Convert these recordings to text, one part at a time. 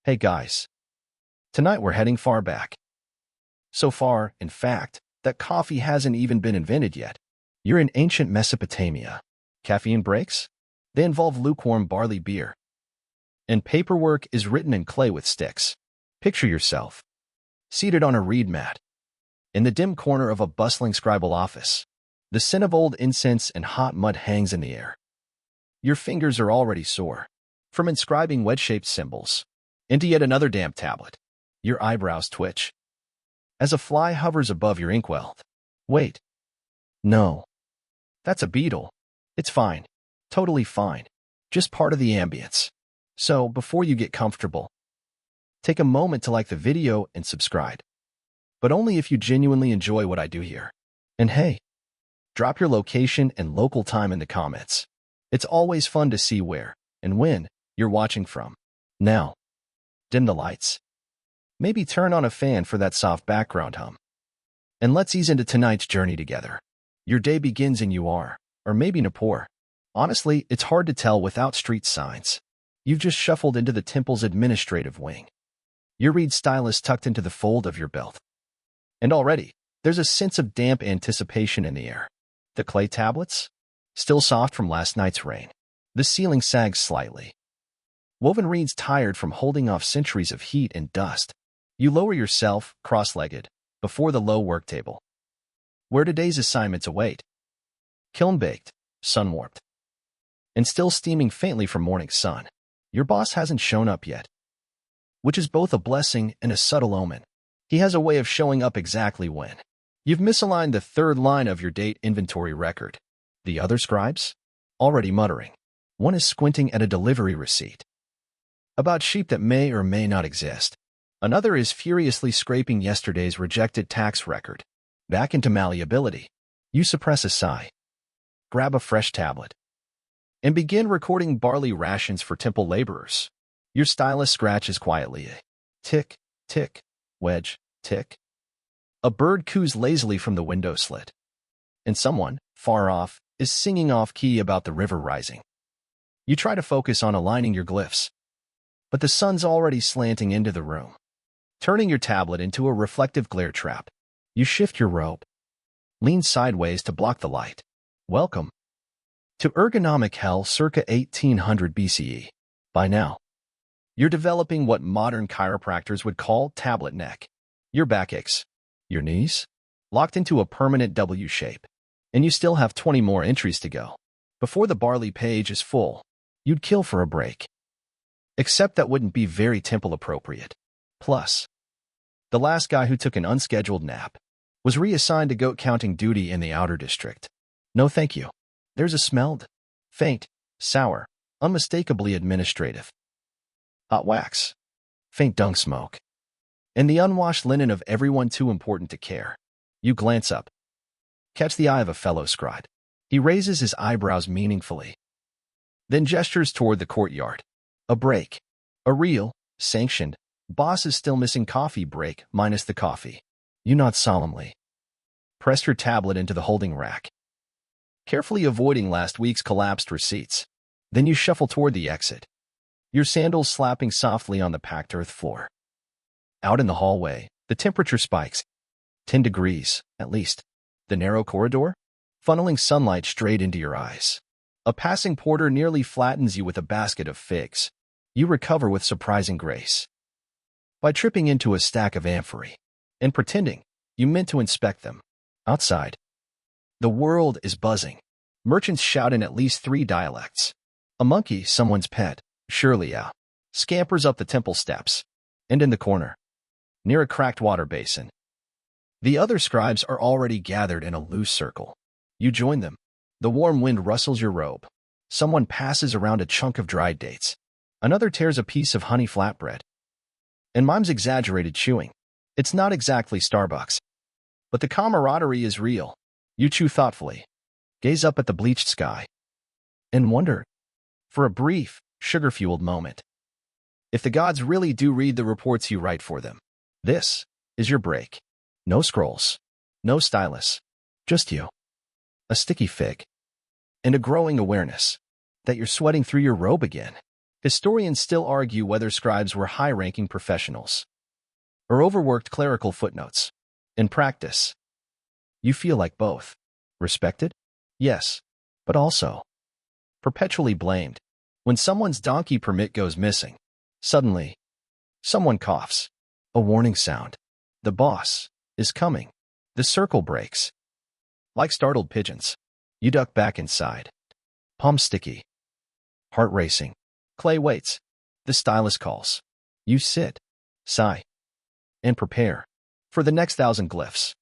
Hey guys, tonight we're heading far back. So far, in fact, that coffee hasn't even been invented yet. You're in ancient Mesopotamia. Caffeine breaks? They involve lukewarm barley beer. And paperwork is written in clay with sticks. Picture yourself, seated on a reed mat, in the dim corner of a bustling scribal office. The scent of old incense and hot mud hangs in the air. Your fingers are already sore, from inscribing wedge-shaped symbols into yet another damp tablet. Your eyebrows twitch as a fly hovers above your inkwell. Wait. No. That's a beetle. It's fine. Totally fine. Just part of the ambience. So, before you get comfortable, take a moment to like the video and subscribe. But only if you genuinely enjoy what I do here. And hey, drop your location and local time in the comments. It's always fun to see where and when you're watching from. Now, dim the lights. Maybe turn on a fan for that soft background hum. And let's ease into tonight's journey together. Your day begins in or maybe Nippur. Honestly, it's hard to tell without street signs. You've just shuffled into the temple's administrative wing. Your reed stylus tucked into the fold of your belt. And already, there's a sense of damp anticipation in the air. The clay tablets? Still soft from last night's rain. The ceiling sags slightly. Woven reeds tired from holding off centuries of heat and dust. You lower yourself, cross-legged, before the low work table, where today's assignments await. Kiln-baked, sun-warped, and still steaming faintly from morning sun. Your boss hasn't shown up yet, which is both a blessing and a subtle omen. He has a way of showing up exactly when. You've misaligned the third line of your date inventory record. The other scribes? Already muttering. One is squinting at a delivery receipt about sheep that may or may not exist. Another is furiously scraping yesterday's rejected tax record back into malleability. You suppress a sigh, grab a fresh tablet, and begin recording barley rations for temple laborers. Your stylus scratches quietly. Tick, tick, wedge, tick. A bird coos lazily from the window slit, and someone, far off, is singing off-key about the river rising. You try to focus on aligning your glyphs, but the sun's already slanting into the room, turning your tablet into a reflective glare trap. You shift your robe, lean sideways to block the light. Welcome to ergonomic hell circa 1800 BCE. By now, you're developing what modern chiropractors would call tablet neck. Your back aches, your knees, locked into a permanent W shape, and you still have 20 more entries to go. Before the barley page is full, you'd kill for a break. Except that wouldn't be very temple appropriate. Plus, the last guy who took an unscheduled nap was reassigned to goat counting duty in the outer district. No thank you. There's a smelled, faint, sour, unmistakably administrative. Hot wax, faint dung smoke, and the unwashed linen of everyone too important to care. You glance up, catch the eye of a fellow scribe. He raises his eyebrows meaningfully, then gestures toward the courtyard. A break. A real, sanctioned, boss is still missing coffee break minus the coffee. You nod solemnly. Press your tablet into the holding rack, carefully avoiding last week's collapsed receipts. Then you shuffle toward the exit, your sandals slapping softly on the packed earth floor. Out in the hallway, the temperature spikes. 10 degrees, at least. The narrow corridor, funneling sunlight straight into your eyes. A passing porter nearly flattens you with a basket of figs. You recover with surprising grace by tripping into a stack of amphorae and pretending you meant to inspect them. Outside, the world is buzzing. Merchants shout in at least 3 dialects. A monkey, someone's pet, surely scampers up the temple steps. And in the corner, near a cracked water basin, the other scribes are already gathered in a loose circle. You join them. The warm wind rustles your robe. Someone passes around a chunk of dried dates. Another tears a piece of honey flatbread. And mimes exaggerated chewing. It's not exactly Starbucks, but the camaraderie is real. You chew thoughtfully, gaze up at the bleached sky, and wonder, for a brief, sugar-fueled moment, if the gods really do read the reports you write for them. This is your break. No scrolls, no stylus, just you. A sticky fig, and a growing awareness that you're sweating through your robe again. Historians still argue whether scribes were high-ranking professionals or overworked clerical footnotes. In practice, you feel like both. Respected? Yes, but also perpetually blamed. When someone's donkey permit goes missing, suddenly, someone coughs. A warning sound. The boss is coming. The circle breaks. Like startled pigeons, you duck back inside. Palms sticky. Heart racing. Clay waits. The stylus calls. You sit, sigh, and prepare for the next 1,000 glyphs.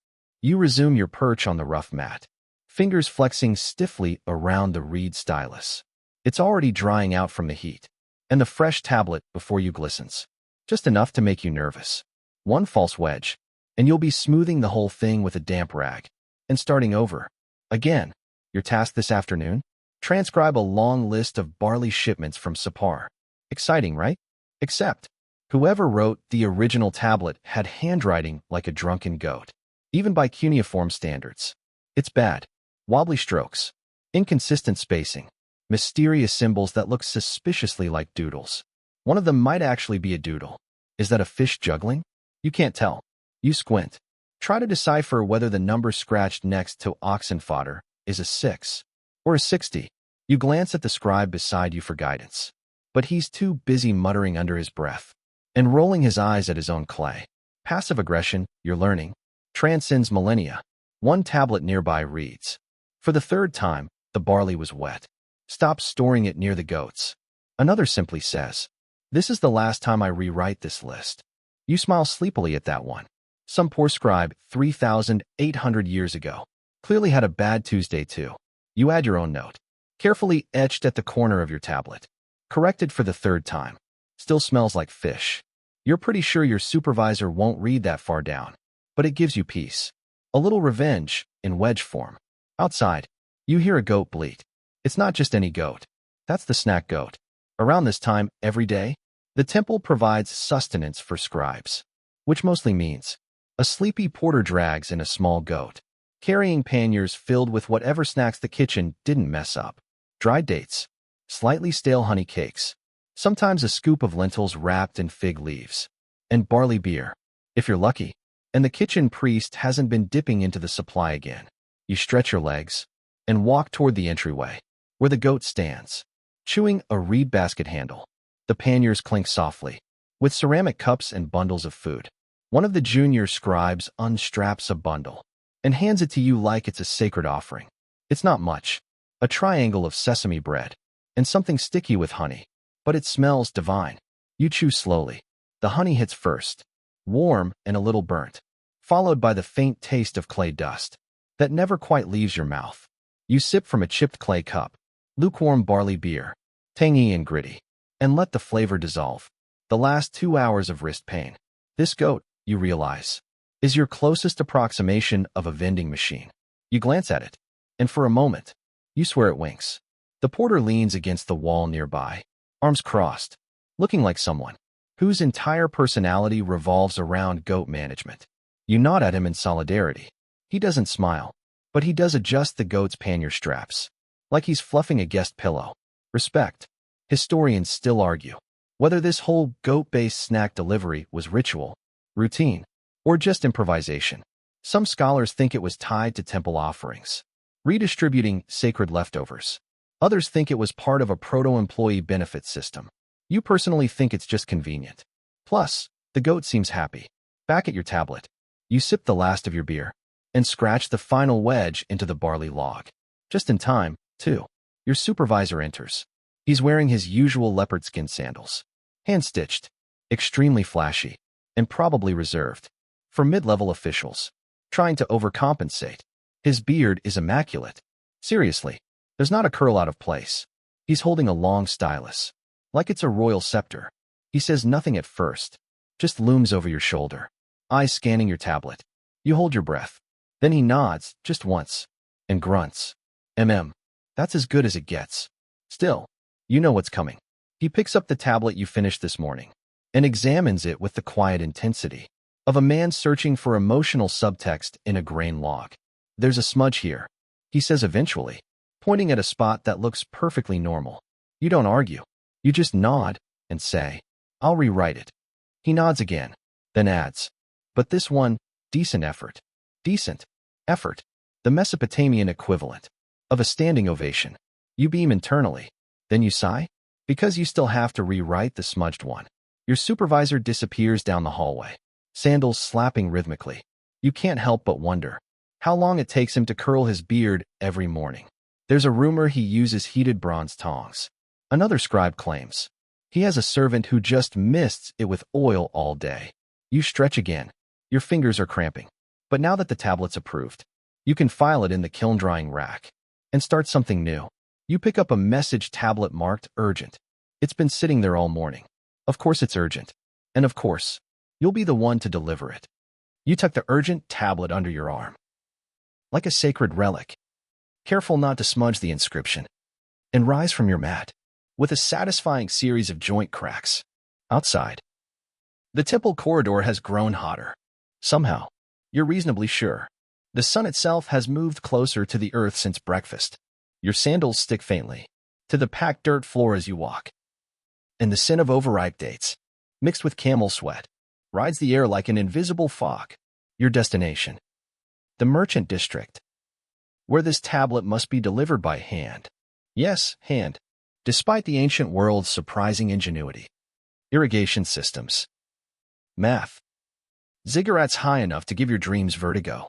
You resume your perch on the rough mat, fingers flexing stiffly around the reed stylus. It's already drying out from the heat, and the fresh tablet before you glistens, just enough to make you nervous. One false wedge, and you'll be smoothing the whole thing with a damp rag and starting over. Again, your task this afternoon? Transcribe a long list of barley shipments from Sapar. Exciting, right? Except, whoever wrote the original tablet had handwriting like a drunken goat. Even by cuneiform standards. It's bad. Wobbly strokes. Inconsistent spacing. Mysterious symbols that look suspiciously like doodles. One of them might actually be a doodle. Is that a fish juggling? You can't tell. You squint. Try to decipher whether the number scratched next to oxen fodder is a 6 or a 60. You glance at the scribe beside you for guidance. But he's too busy muttering under his breath and rolling his eyes at his own clay. Passive aggression, you're learning, transcends millennia. One tablet nearby reads, "For the 3rd time, the barley was wet. Stop storing it near the goats." Another simply says, "This is the last time I rewrite this list." You smile sleepily at that one. Some poor scribe 3,800 years ago clearly had a bad Tuesday too. You add your own note, carefully etched at the corner of your tablet. Corrected for the 3rd time. Still smells like fish. You're pretty sure your supervisor won't read that far down, but it gives you peace. A little revenge in wedge form. Outside, you hear a goat bleat. It's not just any goat. That's the snack goat. Around this time, every day, the temple provides sustenance for scribes, which mostly means a sleepy porter drags in a small goat, carrying panniers filled with whatever snacks the kitchen didn't mess up. Dried dates, slightly stale honey cakes, sometimes a scoop of lentils wrapped in fig leaves, and barley beer, if you're lucky. And the kitchen priest hasn't been dipping into the supply again. You stretch your legs and walk toward the entryway, where the goat stands, chewing a reed basket handle. The panniers clink softly, with ceramic cups and bundles of food. One of the junior scribes unstraps a bundle and hands it to you like it's a sacred offering. It's not much, a triangle of sesame bread and something sticky with honey, but it smells divine. You chew slowly. The honey hits first, warm and a little burnt, followed by the faint taste of clay dust that never quite leaves your mouth. You sip from a chipped clay cup, lukewarm barley beer, tangy and gritty, and let the flavor dissolve. The last 2 hours of wrist pain. This goat, you realize, is your closest approximation of a vending machine. You glance at it, and for a moment, you swear it winks. The porter leans against the wall nearby, arms crossed, looking like someone whose entire personality revolves around goat management. You nod at him in solidarity. He doesn't smile, but he does adjust the goat's pannier straps, like he's fluffing a guest pillow. Respect. Historians still argue whether this whole goat-based snack delivery was ritual, routine, or just improvisation. Some scholars think it was tied to temple offerings, redistributing sacred leftovers. Others think it was part of a proto-employee benefit system. You personally think it's just convenient. Plus, the goat seems happy. Back at your tablet, you sip the last of your beer and scratch the final wedge into the barley log. Just in time, too. Your supervisor enters. He's wearing his usual leopard skin sandals, hand-stitched, extremely flashy, and probably reserved for mid-level officials trying to overcompensate. His beard is immaculate. Seriously, there's not a curl out of place. He's holding a long stylus, like it's a royal scepter. He says nothing at first, just looms over your shoulder, eyes scanning your tablet. You hold your breath. Then he nods, just once, and grunts. That's as good as it gets. Still, you know what's coming. He picks up the tablet you finished this morning and examines it with the quiet intensity of a man searching for emotional subtext in a grain log. There's a smudge here, he says eventually, pointing at a spot that looks perfectly normal. You don't argue. You just nod and say, "I'll rewrite it." He nods again, then adds, "But this one, decent effort." Decent effort. The Mesopotamian equivalent of a standing ovation. You beam internally. Then you sigh, because you still have to rewrite the smudged one. Your supervisor disappears down the hallway, sandals slapping rhythmically. You can't help but wonder how long it takes him to curl his beard every morning. There's a rumor he uses heated bronze tongs. Another scribe claims he has a servant who just mists it with oil all day. You stretch again. Your fingers are cramping. But now that the tablet's approved, you can file it in the kiln drying rack and start something new. You pick up a message tablet marked urgent. It's been sitting there all morning. Of course it's urgent. And of course, you'll be the one to deliver it. You tuck the urgent tablet under your arm, like a sacred relic, careful not to smudge the inscription, and rise from your mat with a satisfying series of joint cracks. Outside, the temple corridor has grown hotter. Somehow, you're reasonably sure. The sun itself has moved closer to the earth since breakfast. Your sandals stick faintly to the packed dirt floor as you walk. And the scent of overripe dates, mixed with camel sweat, rides the air like an invisible fog. Your destination, the merchant district, where this tablet must be delivered by hand. Yes, hand, despite the ancient world's surprising ingenuity. Irrigation systems. Math. Ziggurats high enough to give your dreams vertigo.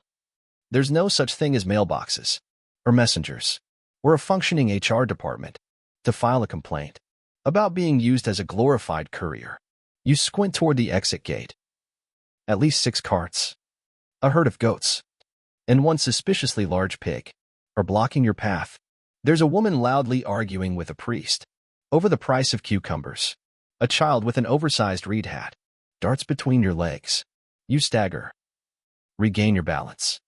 There's no such thing as mailboxes, or messengers, or a functioning HR department to file a complaint about being used as a glorified courier. You squint toward the exit gate. At least 6 carts, a herd of goats, and one suspiciously large pig are blocking your path. There's a woman loudly arguing with a priest over the price of cucumbers. A child with an oversized reed hat darts between your legs. You stagger, regain your balance,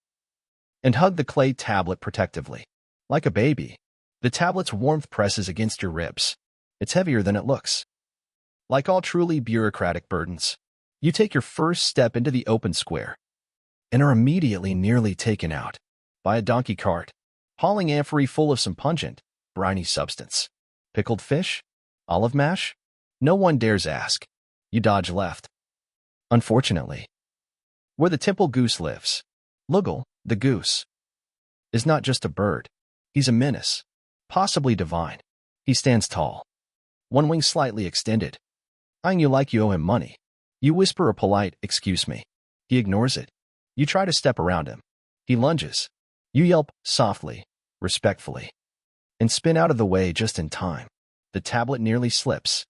and hug the clay tablet protectively. Like a baby, the tablet's warmth presses against your ribs. It's heavier than it looks. Like all truly bureaucratic burdens, you take your first step into the open square and are immediately nearly taken out by a donkey cart, hauling amphory full of some pungent, briny substance. Pickled fish? Olive mash? No one dares ask. You dodge left. Unfortunately, where the temple goose lives, Lugal, the goose, is not just a bird. He's a menace, possibly divine. He stands tall, one wing slightly extended, eyeing you like you owe him money. You whisper a polite, "Excuse me." He ignores it. You try to step around him. He lunges. You yelp softly, respectfully, and spin out of the way just in time. The tablet nearly slips,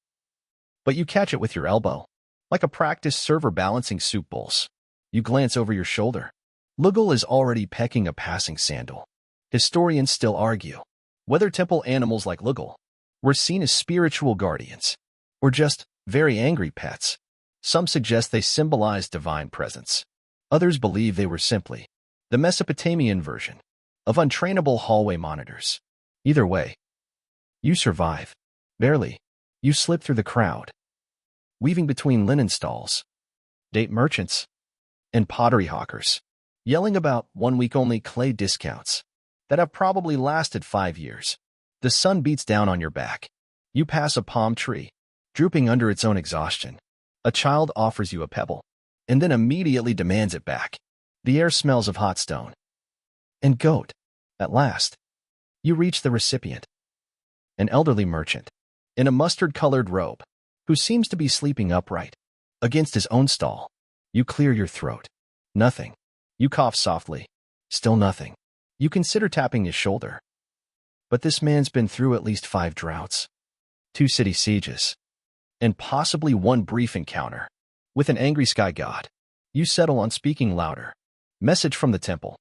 but you catch it with your elbow, like a practiced server balancing soup bowls. You glance over your shoulder. Lugal is already pecking a passing sandal. Historians still argue whether temple animals like Lugal were seen as spiritual guardians or just very angry pets. Some suggest they symbolized divine presence. Others believe they were simply the Mesopotamian version of untrainable hallway monitors. Either way, you survive. Barely. You slip through the crowd, weaving between linen stalls, date merchants, and pottery hawkers, yelling about 1-week-only clay discounts that have probably lasted 5 years. The sun beats down on your back. You pass a palm tree, drooping under its own exhaustion. A child offers you a pebble, and then immediately demands it back. The air smells of hot stone and goat. At last, you reach the recipient, an elderly merchant in a mustard-colored robe, who seems to be sleeping upright against his own stall. You clear your throat. Nothing. You cough softly. Still nothing. You consider tapping his shoulder. But this man's been through at least 5 droughts, 2 city sieges, and possibly 1 brief encounter with an angry sky god. You settle on speaking louder. Message from the temple.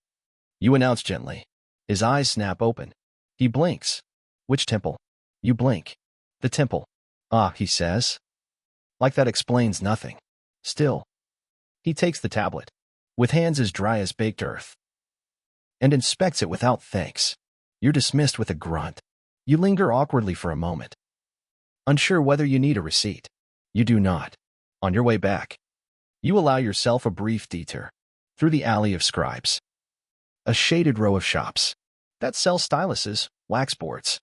You announce gently. His eyes snap open. He blinks. Which temple? You blink. The temple. Ah, he says. Like that explains nothing. Still, he takes the tablet, with hands as dry as baked earth, and inspects it without thanks. You're dismissed with a grunt. You linger awkwardly for a moment, unsure whether you need a receipt. You do not. On your way back, you allow yourself a brief detour through the alley of scribes, a shaded row of shops that sell styluses, wax boards,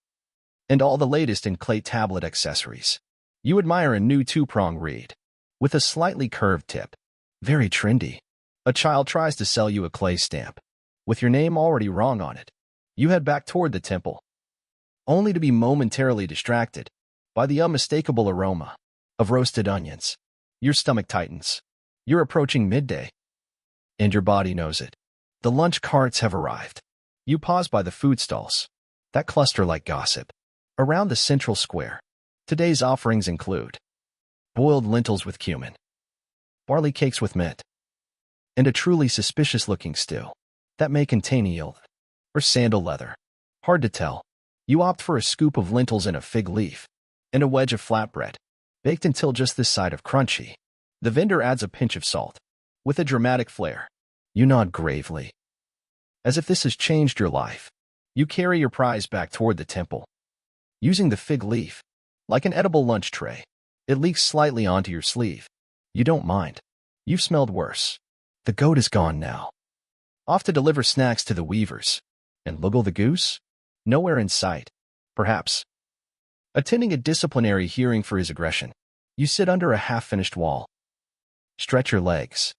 and all the latest in clay tablet accessories. You admire a new two-prong reed with a slightly curved tip. Very trendy. A child tries to sell you a clay stamp with your name already wrong on it. You head back toward the temple, only to be momentarily distracted by the unmistakable aroma of roasted onions. Your stomach tightens. You're approaching midday, and your body knows it. The lunch carts have arrived. You pause by the food stalls that cluster like gossip around the central square. Today's offerings include boiled lentils with cumin, barley cakes with mint, and a truly suspicious-looking stew that may contain eel or sandal leather. Hard to tell. You opt for a scoop of lentils and a fig leaf, and a wedge of flatbread, baked until just this side of crunchy. The vendor adds a pinch of salt, with a dramatic flair. You nod gravely, as if this has changed your life. You carry your prize back toward the temple, using the fig leaf like an edible lunch tray. It leaks slightly onto your sleeve. You don't mind. You've smelled worse. The goat is gone now, off to deliver snacks to the weavers. And Luggle the goose? Nowhere in sight. Perhaps attending a disciplinary hearing for his aggression. You sit under a half-finished wall, stretch your legs,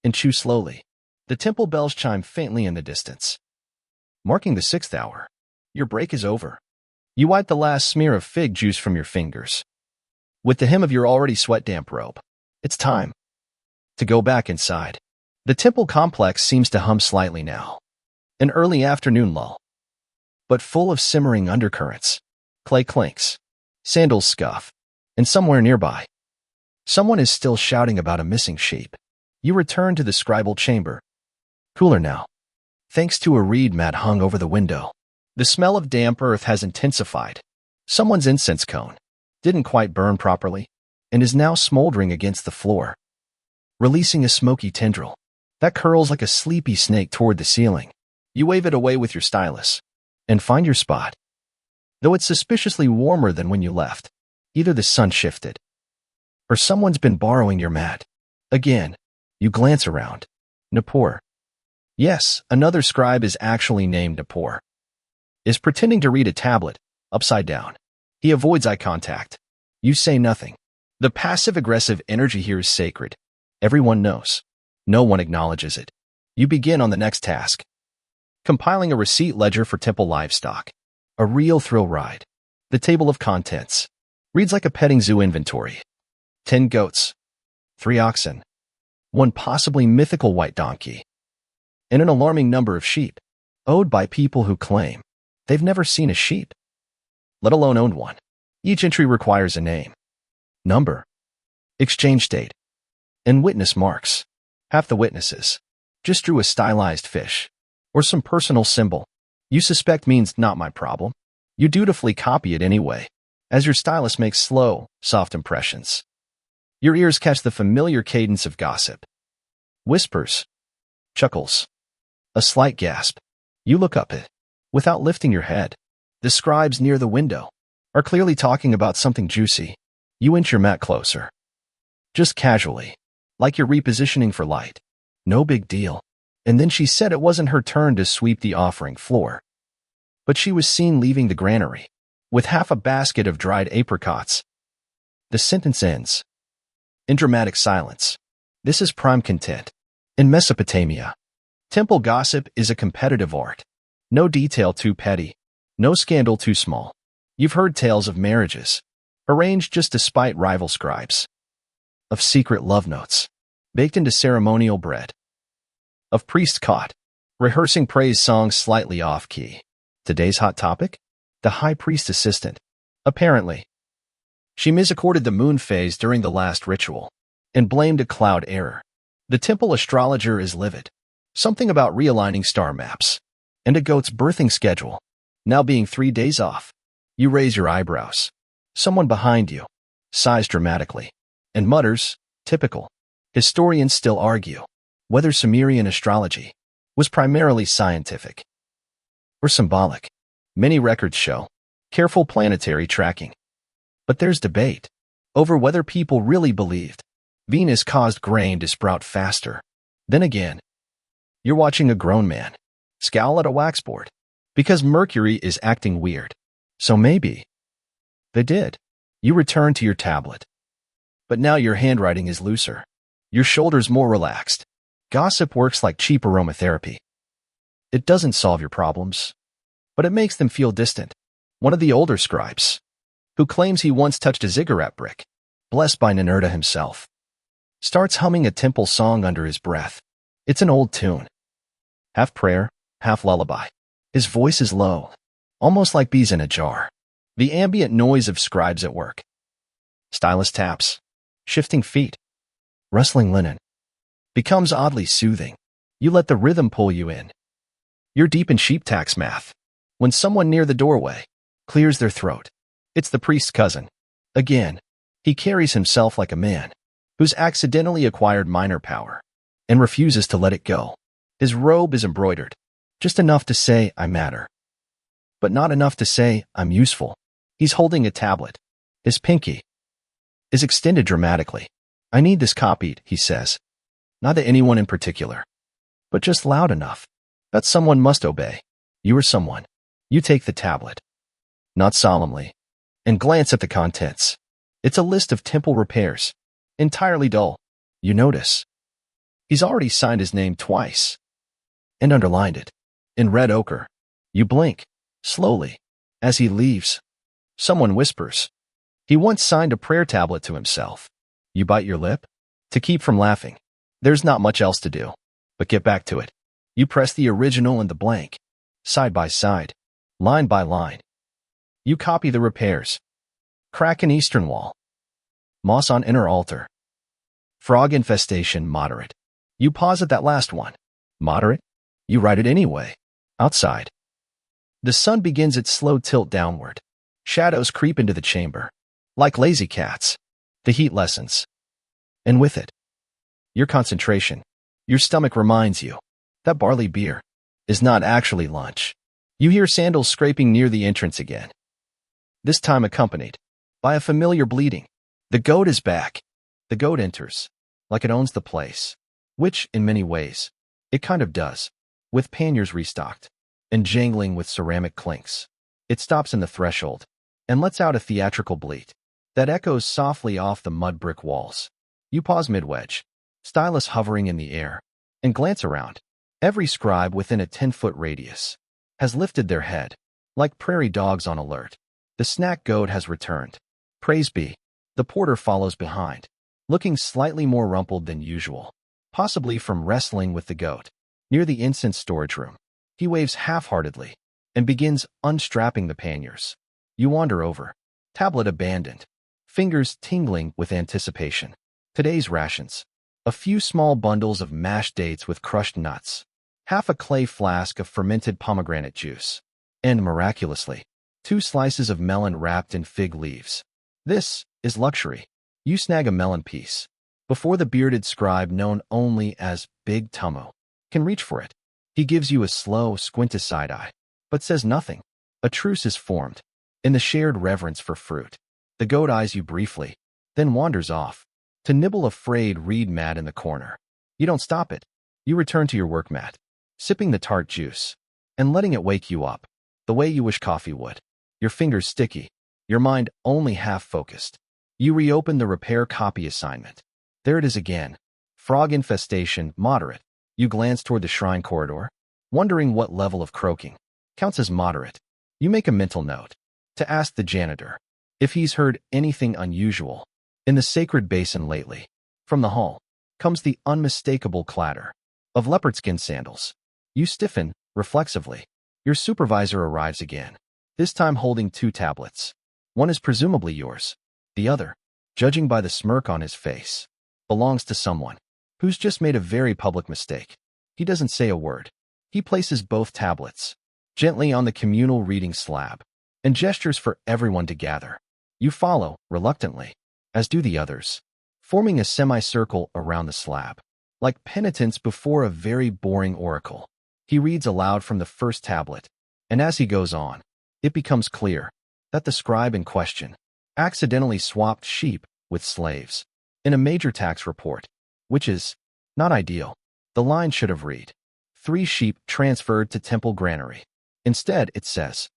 and chew slowly. The temple bells chime faintly in the distance, marking the 6th hour. Your break is over. You wipe the last smear of fig juice from your fingers with the hem of your already sweat-damp robe. It's time to go back inside. The temple complex seems to hum slightly now. An early afternoon lull, but full of simmering undercurrents. Clay clinks, sandals scuff, and somewhere nearby, someone is still shouting about a missing sheep. You return to the scribal chamber. Cooler now, thanks to a reed mat hung over the window. The smell of damp earth has intensified. Someone's incense cone didn't quite burn properly and is now smoldering against the floor, releasing a smoky tendril that curls like a sleepy snake toward the ceiling. You wave it away with your stylus and find your spot. Though it's suspiciously warmer than when you left, either the sun shifted or someone's been borrowing your mat. Again, you glance around. Napor. Yes, another scribe is actually named Napor. Is pretending to read a tablet, upside down. He avoids eye contact. You say nothing. The passive-aggressive energy here is sacred. Everyone knows. No one acknowledges it. You begin on the next task. Compiling a receipt ledger for temple livestock. A real thrill ride. The table of contents reads like a petting zoo inventory. 10 goats, 3 oxen, 1 possibly mythical white donkey, and an alarming number of sheep, owed by people who claim they've never seen a sheep, let alone owned one. Each entry requires a name, number, exchange date, and witness marks. Half the witnesses just drew a stylized fish or some personal symbol you suspect means not my problem. You dutifully copy it anyway, as your stylus makes slow, soft impressions. Your ears catch the familiar cadence of gossip. Whispers, chuckles, a slight gasp. You look up it without lifting your head. The scribes near the window are clearly talking about something juicy. You inch your mat closer, just casually, like you're repositioning for light. No big deal. And then she said it wasn't her turn to sweep the offering floor, but she was seen leaving the granary with half a basket of dried apricots. The sentence ends in dramatic silence. This is prime content. In Mesopotamia, temple gossip is a competitive art. No detail too petty, no scandal too small. You've heard tales of marriages arranged just to spite rival scribes, of secret love notes baked into ceremonial bread, of priests caught rehearsing praise songs slightly off-key. Today's hot topic? The high priest assistant. Apparently, she misrecorded the moon phase during the last ritual and blamed a cloud error. The temple astrologer is livid. Something about realigning star maps and a goat's birthing schedule now being 3 days off. You raise your eyebrows. Someone behind you sighs dramatically and mutters, typical. Historians still argue whether Sumerian astrology was primarily scientific or symbolic. Many records show careful planetary tracking. But there's debate over whether people really believed Venus caused grain to sprout faster. Then again, you're watching a grown man scowl at a waxboard because Mercury is acting weird. So maybe they did. You return to your tablet. But now your handwriting is looser. Your shoulders more relaxed. Gossip works like cheap aromatherapy. It doesn't solve your problems, but it makes them feel distant. One of the older scribes, who claims he once touched a ziggurat brick, blessed by Ninurta himself, starts humming a temple song under his breath. It's an old tune, half prayer, half lullaby. His voice is low, almost like bees in a jar. The ambient noise of scribes at work. Stylus taps, shifting feet, rustling linen, becomes oddly soothing. You let the rhythm pull you in. You're deep in sheep tax math. When someone near the doorway clears their throat, it's the priest's cousin. Again, he carries himself like a man who's accidentally acquired minor power and refuses to let it go. His robe is embroidered, just enough to say, I matter, but not enough to say, I'm useful. He's holding a tablet. His pinky is extended dramatically. I need this copied, he says. Not to anyone in particular, but just loud enough that someone must obey. You are someone. You take the tablet, not solemnly, and glance at the contents. It's a list of temple repairs, entirely dull. You notice he's already signed his name twice and underlined it in red ochre. You blink, slowly, as he leaves. Someone whispers, he once signed a prayer tablet to himself. You bite your lip to keep from laughing. There's not much else to do, but get back to it. You press the original and the blank, side by side, line by line. You copy the repairs. Crack in eastern wall. Moss on inner altar. Frog infestation, moderate. You pause at that last one. Moderate? You write it anyway. Outside. The sun begins its slow tilt downward. Shadows creep into the chamber. Like lazy cats. The heat lessens. And with it, your concentration. Your stomach reminds you that barley beer is not actually lunch. You hear sandals scraping near the entrance again, this time accompanied by a familiar bleating. The goat is back. The goat enters, like it owns the place, which, in many ways, it kind of does, with panniers restocked and jangling with ceramic clinks. It stops in the threshold and lets out a theatrical bleat that echoes softly off the mud brick walls. You pause mid-wedge, stylus hovering in the air, and glance around. Every scribe within a 10-foot radius has lifted their head, like prairie dogs on alert. The snack goat has returned. Praise be. The porter follows behind, looking slightly more rumpled than usual, possibly from wrestling with the goat. Near the incense storage room, he waves half-heartedly and begins unstrapping the panniers. You wander over, tablet abandoned, fingers tingling with anticipation. Today's rations. A few small bundles of mashed dates with crushed nuts, half a clay flask of fermented pomegranate juice, and, miraculously, 2 slices of melon wrapped in fig leaves. This is luxury. You snag a melon piece before the bearded scribe known only as Big Tummo can reach for it. He gives you a slow, squinted side-eye, but says nothing. A truce is formed in the shared reverence for fruit. The goat eyes you briefly, then wanders off to nibble a frayed reed mat in the corner. You don't stop it. You return to your work mat, sipping the tart juice and letting it wake you up, the way you wish coffee would. Your fingers sticky, your mind only half-focused. You reopen the repair copy assignment. There it is again. Frog infestation, moderate. You glance toward the shrine corridor, wondering what level of croaking counts as moderate. You make a mental note to ask the janitor if he's heard anything unusual in the sacred basin lately. From the hall comes the unmistakable clatter of leopard skin sandals. You stiffen, reflexively. Your supervisor arrives again, this time holding 2 tablets. One is presumably yours. The other, judging by the smirk on his face, belongs to someone who's just made a very public mistake. He doesn't say a word. He places both tablets gently on the communal reading slab and gestures for everyone to gather. You follow, reluctantly, as do the others, forming a semicircle around the slab. Like penitents before a very boring oracle, he reads aloud from the first tablet, and as he goes on, it becomes clear that the scribe in question accidentally swapped sheep with slaves in a major tax report, which is not ideal. The line should have read, 3 sheep transferred to temple granary. Instead, it says,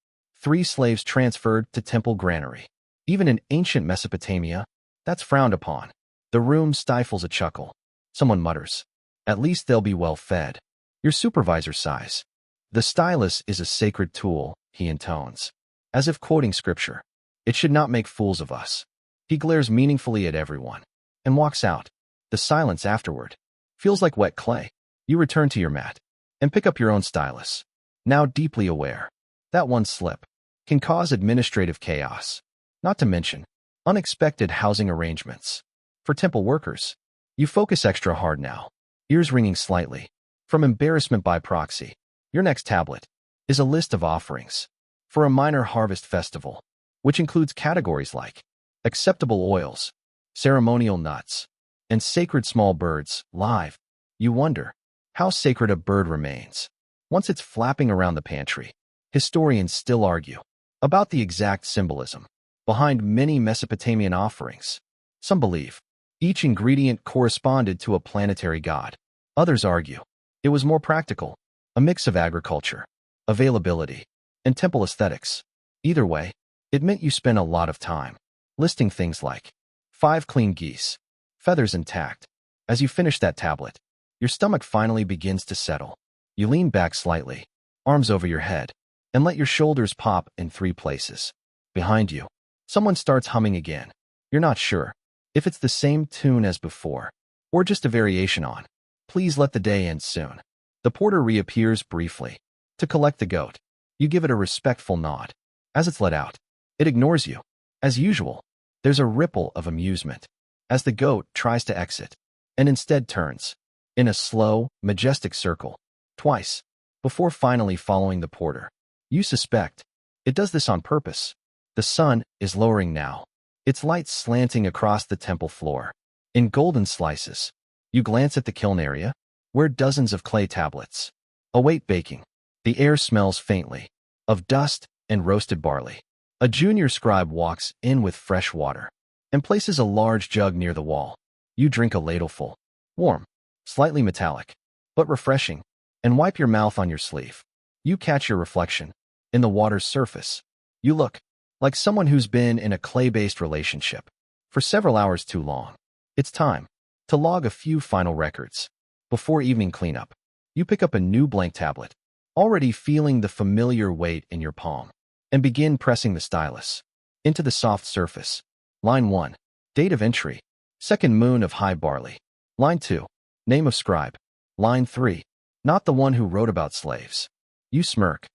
3 slaves transferred to temple granary. Even in ancient Mesopotamia, that's frowned upon. The room stifles a chuckle. Someone mutters, "At least they'll be well fed." Your supervisor sighs. "The stylus is a sacred tool," he intones, as if quoting scripture. "It should not make fools of us." He glares meaningfully at everyone and walks out. The silence afterward feels like wet clay. You return to your mat and pick up your own stylus, now deeply aware that one slip can cause administrative chaos, not to mention unexpected housing arrangements. For temple workers, you focus extra hard now, ears ringing slightly from embarrassment by proxy. Your next tablet is a list of offerings for a minor harvest festival, which includes categories like acceptable oils, ceremonial nuts, and sacred small birds, live. You wonder how sacred a bird remains once it's flapping around the pantry. Historians still argue about the exact symbolism behind many Mesopotamian offerings. Some believe each ingredient corresponded to a planetary god. Others argue it was more practical, a mix of agriculture, availability, and temple aesthetics. Either way, it meant you spent a lot of time listing things like 5 clean geese, feathers intact. As you finish that tablet, your stomach finally begins to settle. You lean back slightly, arms over your head, and let your shoulders pop in 3 places. Behind you, someone starts humming again. You're not sure if it's the same tune as before, or just a variation on "Please let the day end soon." The porter reappears briefly to collect the goat. You give it a respectful nod. As it's let out, it ignores you. As usual, there's a ripple of amusement as the goat tries to exit and instead turns in a slow, majestic circle twice before finally following the porter. You suspect it does this on purpose. The sun is lowering now, its light slanting across the temple floor in golden slices. You glance at the kiln area, where dozens of clay tablets await baking. The air smells faintly of dust and roasted barley. A junior scribe walks in with fresh water and places a large jug near the wall. You drink a ladleful, warm, slightly metallic, but refreshing, and wipe your mouth on your sleeve. You catch your reflection in the water's surface. You look like someone who's been in a clay-based relationship for several hours too long. It's time to log a few final records before evening cleanup. You pick up a new blank tablet, already feeling the familiar weight in your palm, and begin pressing the stylus into the soft surface. Line 1, date of entry, second moon of high barley. Line 2, name of scribe. Line 3, not the one who wrote about slaves. You smirk.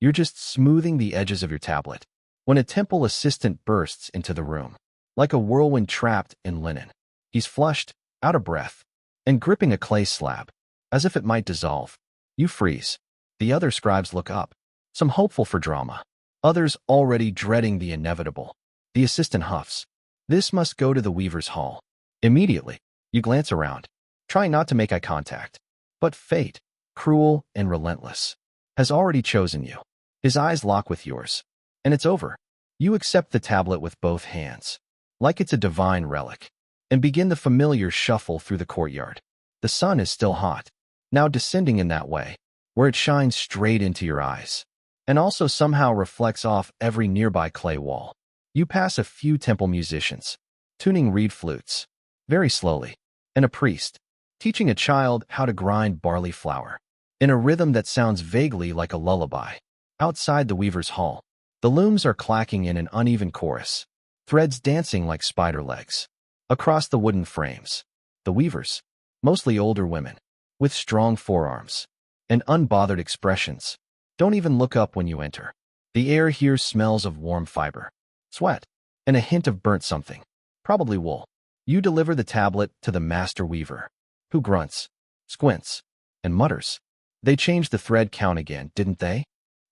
You're just smoothing the edges of your tablet when a temple assistant bursts into the room, like a whirlwind trapped in linen. He's flushed, out of breath, and gripping a clay slab, as if it might dissolve. You freeze. The other scribes look up, some hopeful for drama, others already dreading the inevitable. The assistant huffs. This must go to the weaver's hall. Immediately, you glance around, trying not to make eye contact. But fate, cruel and relentless, has already chosen you. His eyes lock with yours, and it's over. You accept the tablet with both hands, like it's a divine relic, and begin the familiar shuffle through the courtyard. The sun is still hot, now descending in that way, where it shines straight into your eyes, and also somehow reflects off every nearby clay wall. You pass a few temple musicians, tuning reed flutes, very slowly, and a priest, teaching a child how to grind barley flour, in a rhythm that sounds vaguely like a lullaby. Outside the weaver's hall, the looms are clacking in an uneven chorus, threads dancing like spider legs. Across the wooden frames, the weavers, mostly older women, with strong forearms and unbothered expressions, don't even look up when you enter. The air here smells of warm fiber, sweat, and a hint of burnt something, probably wool. You deliver the tablet to the master weaver, who grunts, squints, and mutters. They changed the thread count again, didn't they?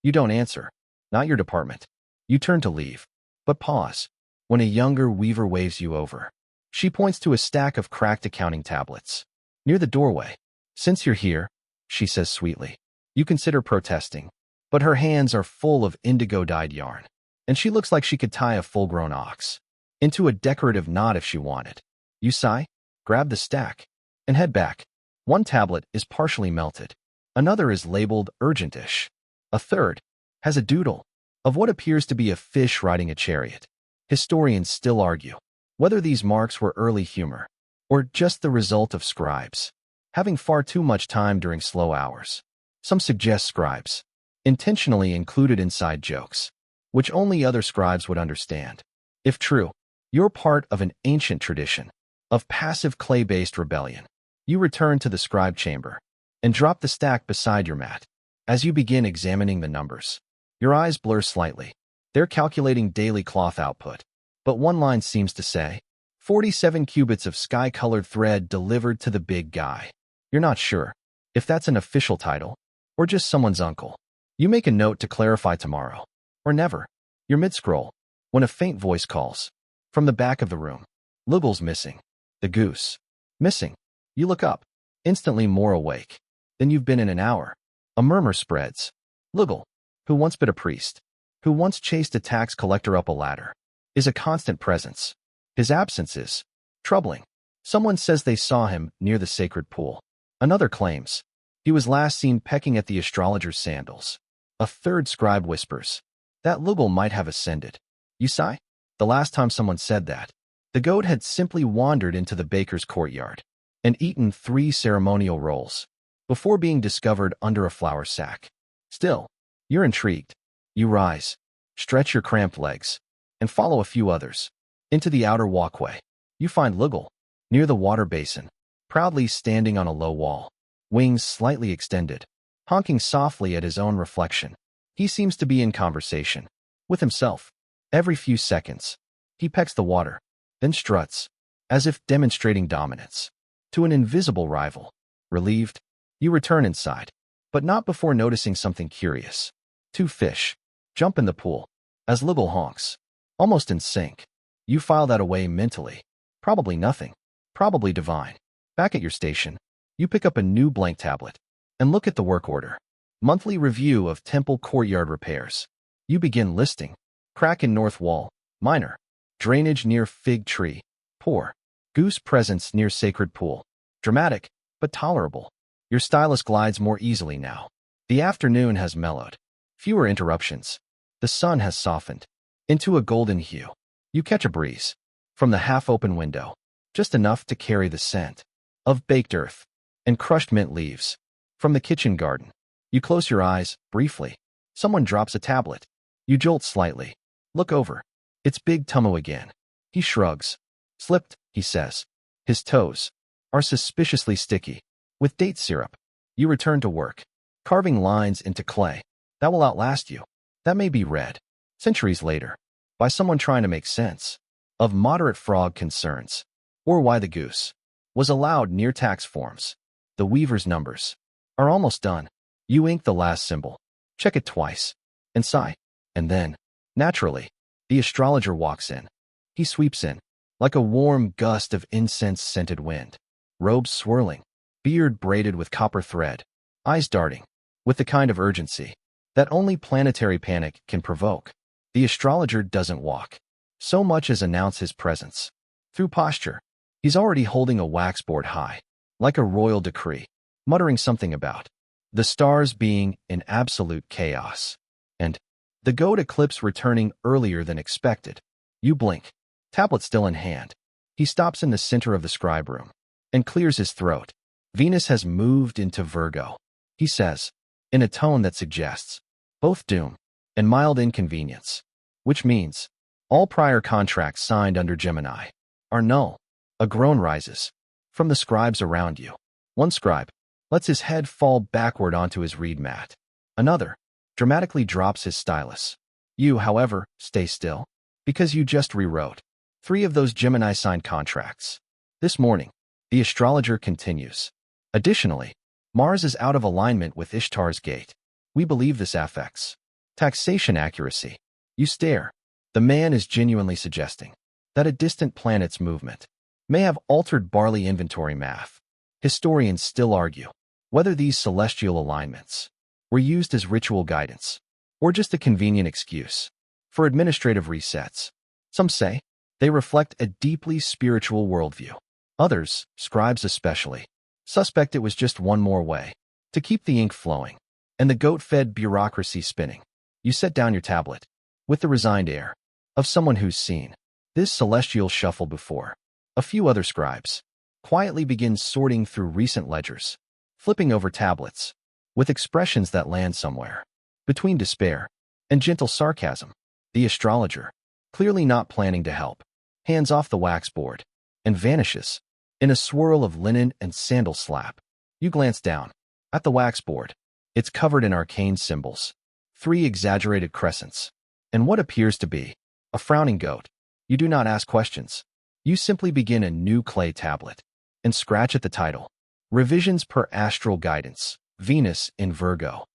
You don't answer. Not your department. You turn to leave, but pause when a younger weaver waves you over. She points to a stack of cracked accounting tablets near the doorway. Since you're here, she says sweetly, you consider protesting, but her hands are full of indigo-dyed yarn, and she looks like she could tie a full-grown ox into a decorative knot if she wanted. You sigh, grab the stack, and head back. One tablet is partially melted. Another is labeled urgent-ish. A third has a doodle of what appears to be a fish riding a chariot. Historians still argue whether these marks were early humor or just the result of scribes having far too much time during slow hours. Some suggest scribes intentionally included inside jokes, which only other scribes would understand. If true, you're part of an ancient tradition of passive clay-based rebellion. You return to the scribe chamber and drop the stack beside your mat. As you begin examining the numbers, your eyes blur slightly. They're calculating daily cloth output, but one line seems to say, 47 cubits of sky-colored thread delivered to the big guy. You're not sure if that's an official title or just someone's uncle. You make a note to clarify tomorrow, or never. You're mid-scroll when a faint voice calls from the back of the room. Luggle's missing. The goose. Missing. You look up, instantly more awake than you've been in an hour. A murmur spreads. Luggle, who once been a priest, who once chased a tax collector up a ladder, is a constant presence. His absence is troubling. Someone says they saw him near the sacred pool. Another claims he was last seen pecking at the astrologer's sandals. A third scribe whispers that Luggle might have ascended. You sigh? The last time someone said that, the goat had simply wandered into the baker's courtyard and eaten 3 ceremonial rolls before being discovered under a flour sack. Still, you're intrigued. You rise, stretch your cramped legs, and follow a few others into the outer walkway. You find Luggle near the water basin, proudly standing on a low wall, wings slightly extended, honking softly at his own reflection. He seems to be in conversation with himself. Every few seconds, he pecks the water, then struts, as if demonstrating dominance, to an invisible rival. Relieved, you return inside, but not before noticing something curious. 2 fish jump in the pool as Luggle honks, almost in sync. You file that away mentally. Probably nothing. Probably divine. Back at your station, you pick up a new blank tablet and look at the work order. Monthly review of temple courtyard repairs. You begin listing. Crack in north wall. Minor. Drainage near fig tree. Poor. Goose presence near sacred pool. Dramatic, but tolerable. Your stylus glides more easily now. The afternoon has mellowed. Fewer interruptions. The sun has softened into a golden hue. You catch a breeze from the half-open window, just enough to carry the scent of baked earth and crushed mint leaves from the kitchen garden. You close your eyes briefly. Someone drops a tablet. You jolt slightly. Look over. It's Big Tummo again. He shrugs. Slipped, he says. His toes are suspiciously sticky with date syrup. You return to work, carving lines into clay that will outlast you. That may be read centuries later by someone trying to make sense of moderate frog concerns, or why the goose was allowed near tax forms. The weaver's numbers are almost done. You ink the last symbol, check it twice, and sigh. And then, naturally, the astrologer walks in. He sweeps in like a warm gust of incense-scented wind, robes swirling, beard braided with copper thread, eyes darting with the kind of urgency that only planetary panic can provoke. The astrologer doesn't walk so much as announce his presence. Through posture, he's already holding a wax board high, like a royal decree, muttering something about the stars being in absolute chaos, and the goat eclipse returning earlier than expected. You blink, tablet still in hand. He stops in the center of the scribe room and clears his throat. Venus has moved into Virgo, he says, in a tone that suggests both doom and mild inconvenience, which means all prior contracts signed under Gemini are null. A groan rises from the scribes around you. One scribe lets his head fall backward onto his reed mat. Another dramatically drops his stylus. You, however, stay still, because you just rewrote 3 of those Gemini-signed contracts. This morning, the astrologer continues. Additionally, Mars is out of alignment with Ishtar's gate. We believe this affects taxation accuracy. You stare. The man is genuinely suggesting that a distant planet's movement may have altered barley inventory math. Historians still argue whether these celestial alignments were used as ritual guidance or just a convenient excuse for administrative resets. Some say they reflect a deeply spiritual worldview. Others, scribes especially, suspect it was just one more way to keep the ink flowing and the goat-fed bureaucracy spinning. You set down your tablet with the resigned air of someone who's seen this celestial shuffle before. A few other scribes quietly begin sorting through recent ledgers, flipping over tablets, with expressions that land somewhere between despair and gentle sarcasm. The astrologer, clearly not planning to help, hands off the wax board and vanishes in a swirl of linen and sandal slap. You glance down at the wax board. It's covered in arcane symbols, 3 exaggerated crescents, and what appears to be a frowning goat. You do not ask questions. You simply begin a new clay tablet and scratch at the title. Revisions per astral guidance, Venus in Virgo.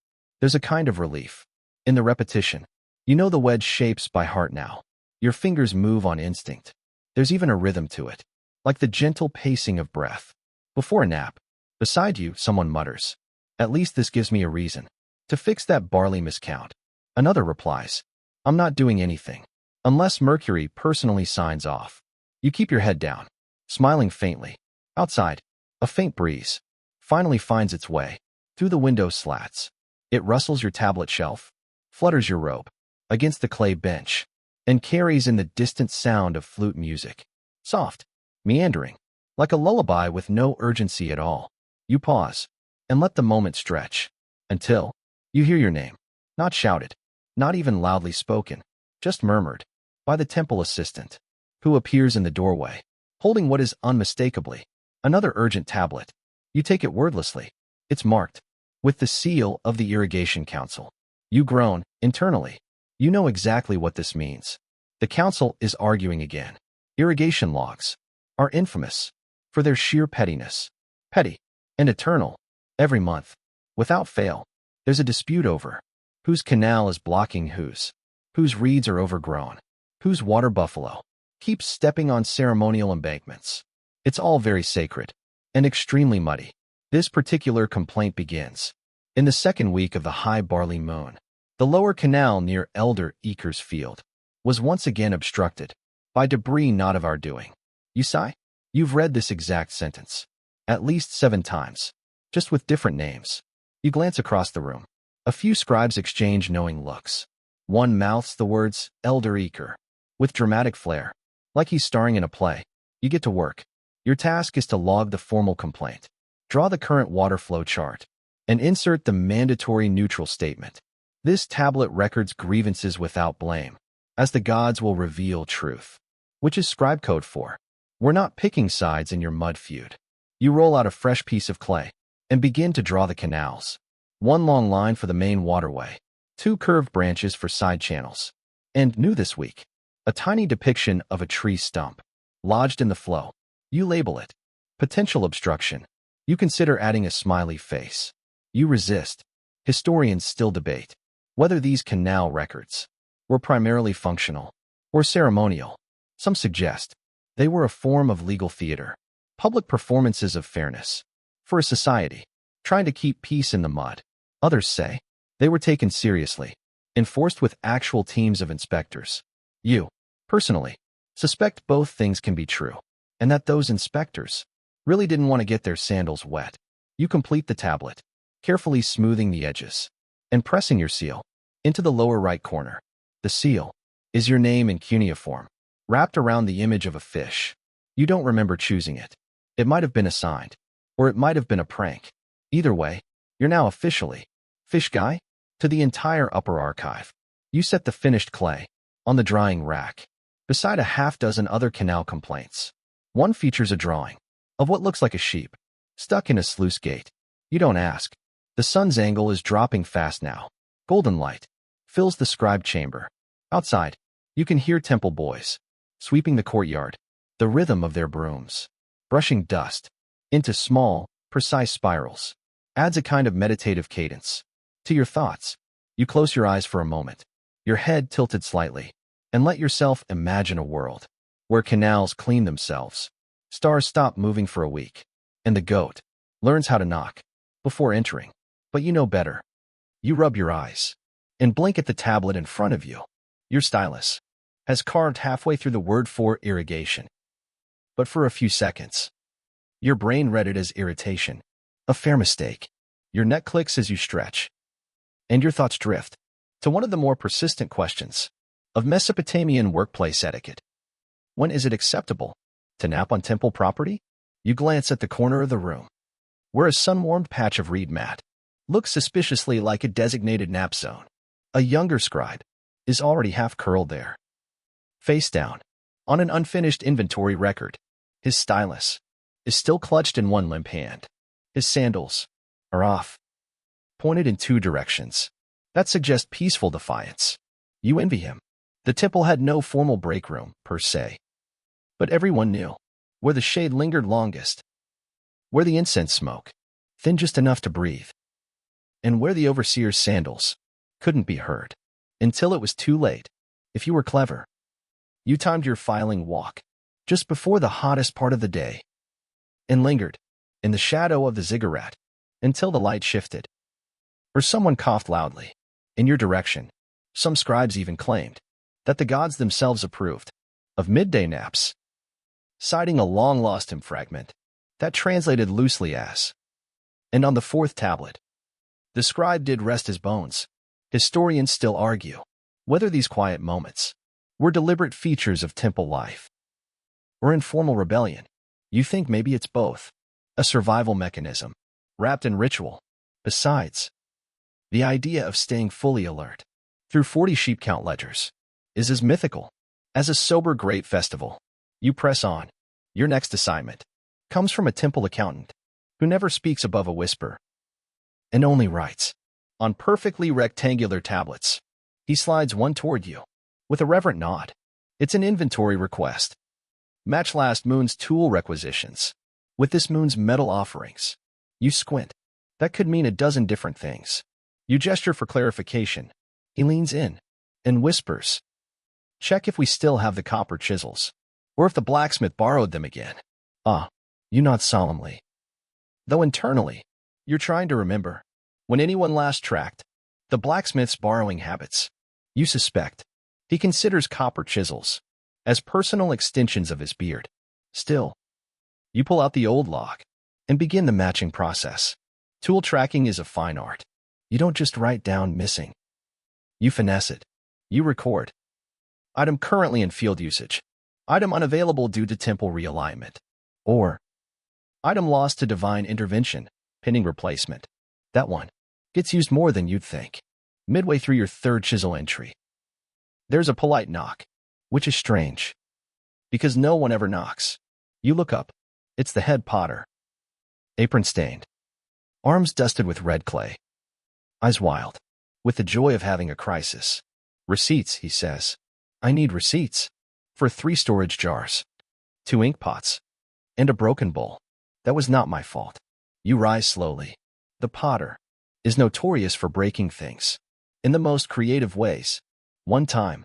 There's a kind of relief in the repetition. You know the wedge shapes by heart now. Your fingers move on instinct. There's even a rhythm to it, like the gentle pacing of breath. Before a nap, beside you, someone mutters, "At least this gives me a reason to fix that barley miscount." Another replies, "I'm not doing anything, unless Mercury personally signs off." You keep your head down, smiling faintly. Outside, a faint breeze finally finds its way through the window slats. It rustles your tablet shelf, flutters your robe against the clay bench, and carries in the distant sound of flute music. Soft, meandering, like a lullaby with no urgency at all. You pause and let the moment stretch until you hear your name, not shouted, not even loudly spoken, just murmured by the temple assistant, who appears in the doorway, holding what is unmistakably another urgent tablet. You take it wordlessly. It's marked with the seal of the Irrigation Council. You groan internally. You know exactly what this means. The council is arguing again. Irrigation logs are infamous for their sheer pettiness. Petty and eternal. Every month, without fail, there's a dispute over whose canal is blocking whose reeds are overgrown, whose water buffalo keeps stepping on ceremonial embankments. It's all very sacred and extremely muddy. This particular complaint begins in the second week of the high barley moon. The lower canal near Elder Eaker's field was once again obstructed by debris not of our doing. You sigh? You've read this exact sentence at least 7 times, just with different names. You glance across the room. A few scribes exchange knowing looks. One mouths the words, "Elder Eaker," with dramatic flair, like he's starring in a play. You get to work. Your task is to log the formal complaint, draw the current water flow chart, and insert the mandatory neutral statement. This tablet records grievances without blame, as the gods will reveal truth, which is scribe code for "We're not picking sides in your mud feud." You roll out a fresh piece of clay and begin to draw the canals. 1 long line for the main waterway, 2 curved branches for side channels, and, new this week, a tiny depiction of a tree stump lodged in the flow. You label it potential obstruction. You consider adding a smiley face. You resist. Historians still debate whether these canal records were primarily functional or ceremonial. Some suggest they were a form of legal theater, public performances of fairness for a society trying to keep peace in the mud. Others say they were taken seriously, enforced with actual teams of inspectors. You, personally, suspect both things can be true, and that those inspectors really didn't want to get their sandals wet. You complete the tablet, carefully smoothing the edges and pressing your seal into the lower right corner. The seal is your name in cuneiform, wrapped around the image of a fish. You don't remember choosing it. It might have been assigned, or it might have been a prank. Either way, you're now officially Fish Guy to the entire upper archive. You set the finished clay on the drying rack, beside a half-dozen other canal complaints. One features a drawing of what looks like a sheep stuck in a sluice gate. You don't ask. The sun's angle is dropping fast now. Golden light fills the scribe chamber. Outside, you can hear temple boys sweeping the courtyard, the rhythm of their brooms, brushing dust into small, precise spirals, adds a kind of meditative cadence to your thoughts. You close your eyes for a moment, your head tilted slightly, and let yourself imagine a world where canals clean themselves, stars stop moving for a week, and the goat learns how to knock before entering. But you know better. You rub your eyes and blink at the tablet in front of you. Your stylus has carved halfway through the word for irrigation. But for a few seconds, your brain read it as irritation. A fair mistake. Your neck clicks as you stretch, and your thoughts drift to one of the more persistent questions of Mesopotamian workplace etiquette. When is it acceptable to nap on temple property? You glance at the corner of the room, where a sun-warmed patch of reed mat looks suspiciously like a designated nap zone. A younger scribe is already half curled there, face down, on an unfinished inventory record. His stylus is still clutched in one limp hand. His sandals are off, pointed in two directions that suggest peaceful defiance. You envy him. The temple had no formal break room, per se, but everyone knew where the shade lingered longest, where the incense smoke, thin just enough to breathe, and where the overseer's sandals couldn't be heard until it was too late. If you were clever, you timed your filing walk just before the hottest part of the day and lingered in the shadow of the ziggurat until the light shifted, or someone coughed loudly in your direction. Some scribes even claimed that the gods themselves approved of midday naps, citing a long-lost hymn fragment that translated loosely as, "And on the fourth tablet, the scribe did rest his bones." Historians still argue whether these quiet moments were deliberate features of temple life or informal rebellion. You think maybe it's both, a survival mechanism wrapped in ritual. Besides, the idea of staying fully alert through 40 sheep count ledgers is as mythical as a sober grape festival. You press on. Your next assignment comes from a temple accountant who never speaks above a whisper and only writes on perfectly rectangular tablets. He slides one toward you with a reverent nod. It's an inventory request. Match last moon's tool requisitions with this moon's metal offerings. You squint. That could mean a dozen different things. You gesture for clarification. He leans in and whispers, "Check if we still have the copper chisels, or if the blacksmith borrowed them again." You nod solemnly, though internally, you're trying to remember when anyone last tracked the blacksmith's borrowing habits. You suspect he considers copper chisels as personal extensions of his beard. Still, you pull out the old log and begin the matching process. Tool tracking is a fine art. You don't just write down missing. You finesse it. You record. Item currently in field usage. Item unavailable due to temple realignment. Or item lost to divine intervention, pending replacement. That one gets used more than you'd think. Midway through your third chisel entry, there's a polite knock, which is strange, because no one ever knocks. You look up. It's the head potter. Apron stained, arms dusted with red clay, eyes wild with the joy of having a crisis. "Receipts," he says. "I need receipts for 3 storage jars, 2 ink pots, and a broken bowl. That was not my fault." You rise slowly. The potter is notorious for breaking things in the most creative ways. One time,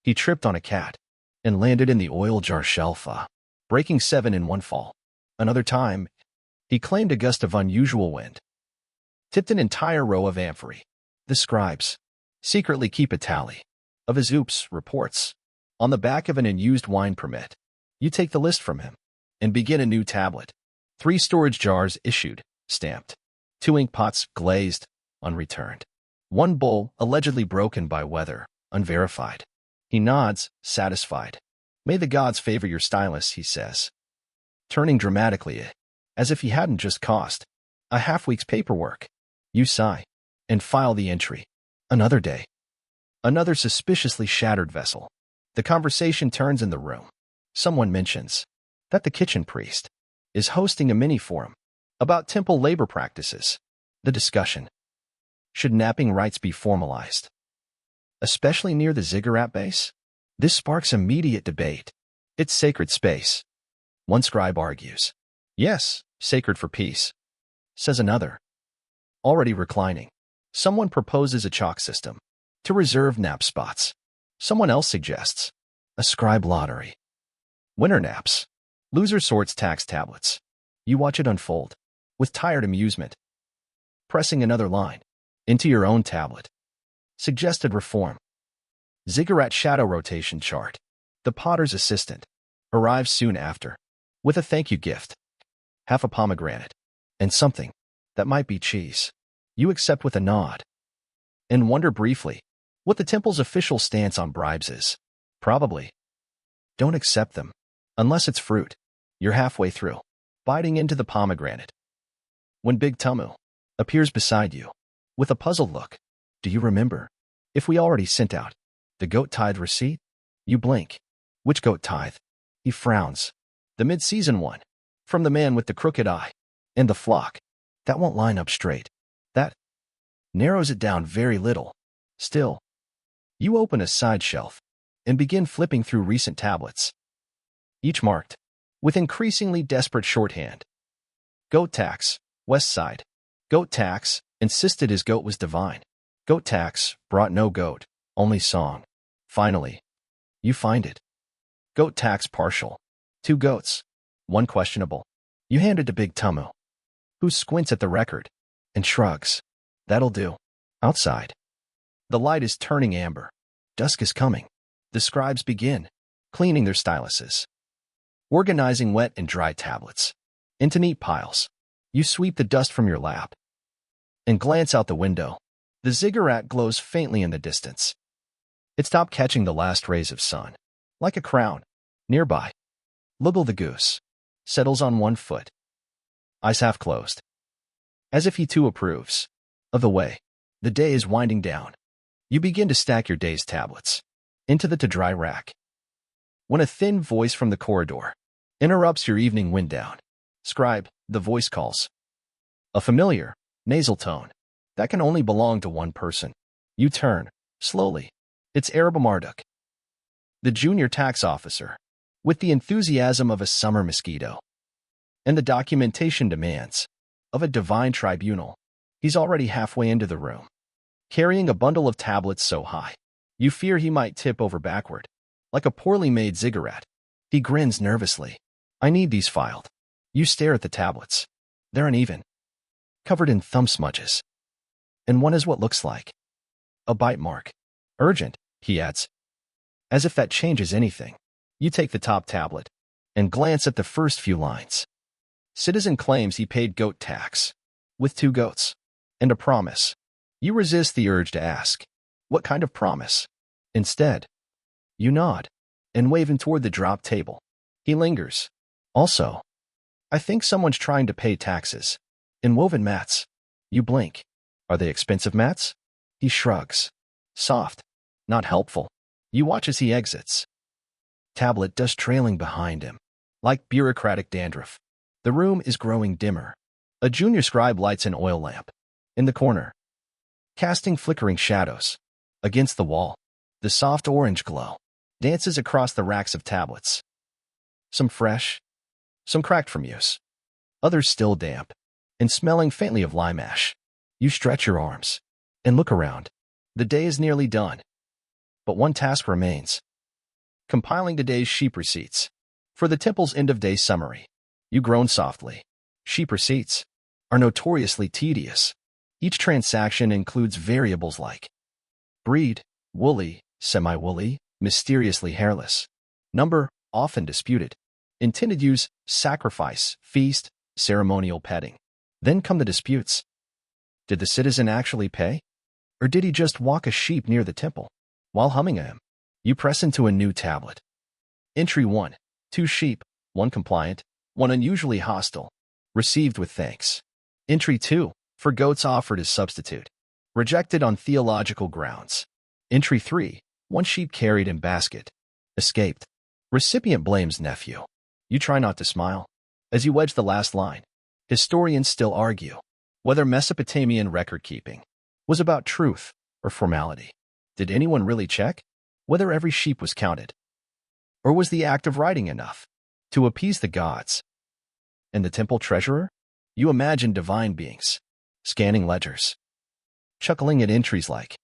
he tripped on a cat and landed in the oil jar shelf, breaking 7 in one fall. Another time, he claimed a gust of unusual wind tipped an entire row of amphorae. The scribes secretly keep a tally of his oops reports on the back of an unused wine permit. You take the list from him and begin a new tablet. 3 storage jars issued, stamped. 2 ink pots glazed, unreturned. 1 bowl allegedly broken by weather, unverified. He nods, satisfied. "May the gods favor your stylus," he says, turning dramatically, as if he hadn't just cost a half-week's paperwork. You sigh and file the entry. Another day. Another suspiciously shattered vessel. The conversation turns in the room. Someone mentions that the kitchen priest is hosting a mini-forum about temple labor practices. The discussion: should napping rites be formalized, especially near the ziggurat base? This sparks immediate debate. It's sacred space. One scribe argues. "Yes, sacred for peace," says another. Already reclining, someone proposes a chalk system to reserve nap spots. Someone else suggests a scribe lottery. Winner naps. Loser sorts tax tablets. You watch it unfold with tired amusement. Pressing another line into your own tablet. Suggested reform. Ziggurat shadow rotation chart. The potter's assistant arrives soon after with a thank you gift. Half a pomegranate and something that might be cheese. You accept with a nod and wonder briefly What the temple's official stance on bribes is. Probably. Don't accept them. Unless it's fruit. You're halfway through, biting into the pomegranate, when Big Tumu appears beside you with a puzzled look. Do you remember? If we already sent out the goat tithe receipt? You blink. Which goat tithe? He frowns. The mid-season one. From the man with the crooked eye. And the flock. That won't line up straight. That narrows it down very little. Still, you open a side shelf and begin flipping through recent tablets, each marked with increasingly desperate shorthand. Goat tax, west side. Goat tax, insisted his goat was divine. Goat tax, brought no goat, only song. Finally, you find it. Goat tax partial. 2 goats, 1 questionable. You hand it to Big Tumu, who squints at the record and shrugs. That'll do. Outside, the light is turning amber. Dusk is coming. The scribes begin cleaning their styluses, organizing wet and dry tablets into neat piles. You sweep the dust from your lap and glance out the window. The ziggurat glows faintly in the distance. It stopped catching the last rays of sun, like a crown. Nearby, Luggle the goose settles on 1 foot, eyes half closed, as if he too approves of the way the day is winding down. You begin to stack your day's tablets into the to-dry rack, when a thin voice from the corridor interrupts your evening wind down. Scribe, the voice calls. A familiar, nasal tone that can only belong to one person. You turn, slowly. It's Arab Marduk, the junior tax officer, with the enthusiasm of a summer mosquito and the documentation demands of a divine tribunal. He's already halfway into the room, carrying a bundle of tablets so high, you fear he might tip over backward, like a poorly made ziggurat. He grins nervously. I need these filed. You stare at the tablets. They're uneven, covered in thumb smudges, and one is what looks like a bite mark. Urgent, he adds, as if that changes anything. You take the top tablet and glance at the first few lines. Citizen claims he paid goat tax with 2 goats and a promise. You resist the urge to ask, what kind of promise? Instead, you nod and wave him toward the drop table. He lingers. Also, I think someone's trying to pay taxes in woven mats. You blink. Are they expensive mats? He shrugs. Soft, not helpful. You watch as he exits, tablet dust trailing behind him, like bureaucratic dandruff. The room is growing dimmer. A junior scribe lights an oil lamp in the corner, casting flickering shadows against the wall. The soft orange glow dances across the racks of tablets. Some fresh, some cracked from use, others still damp and smelling faintly of lime ash. You stretch your arms and look around. The day is nearly done, but one task remains: compiling today's sheep receipts for the temple's end-of-day summary. You groan softly. Sheep receipts are notoriously tedious. Each transaction includes variables like breed, woolly, semi-woolly, mysteriously hairless, number, often disputed, intended use, sacrifice, feast, ceremonial petting. Then come the disputes. Did the citizen actually pay? Or did he just walk a sheep near the temple? While humming a hymn, you press into a new tablet. Entry 1. 2 sheep, 1 compliant, 1 unusually hostile. Received with thanks. Entry 2. For goats offered as substitute. Rejected on theological grounds. Entry 3. 1 sheep carried in basket. Escaped. Recipient blames nephew. You try not to smile as you wedge the last line. Historians still argue whether Mesopotamian record-keeping was about truth or formality. Did anyone really check whether every sheep was counted? Or was the act of writing enough to appease the gods? And the temple treasurer? You imagine divine beings scanning ledgers, chuckling at entries like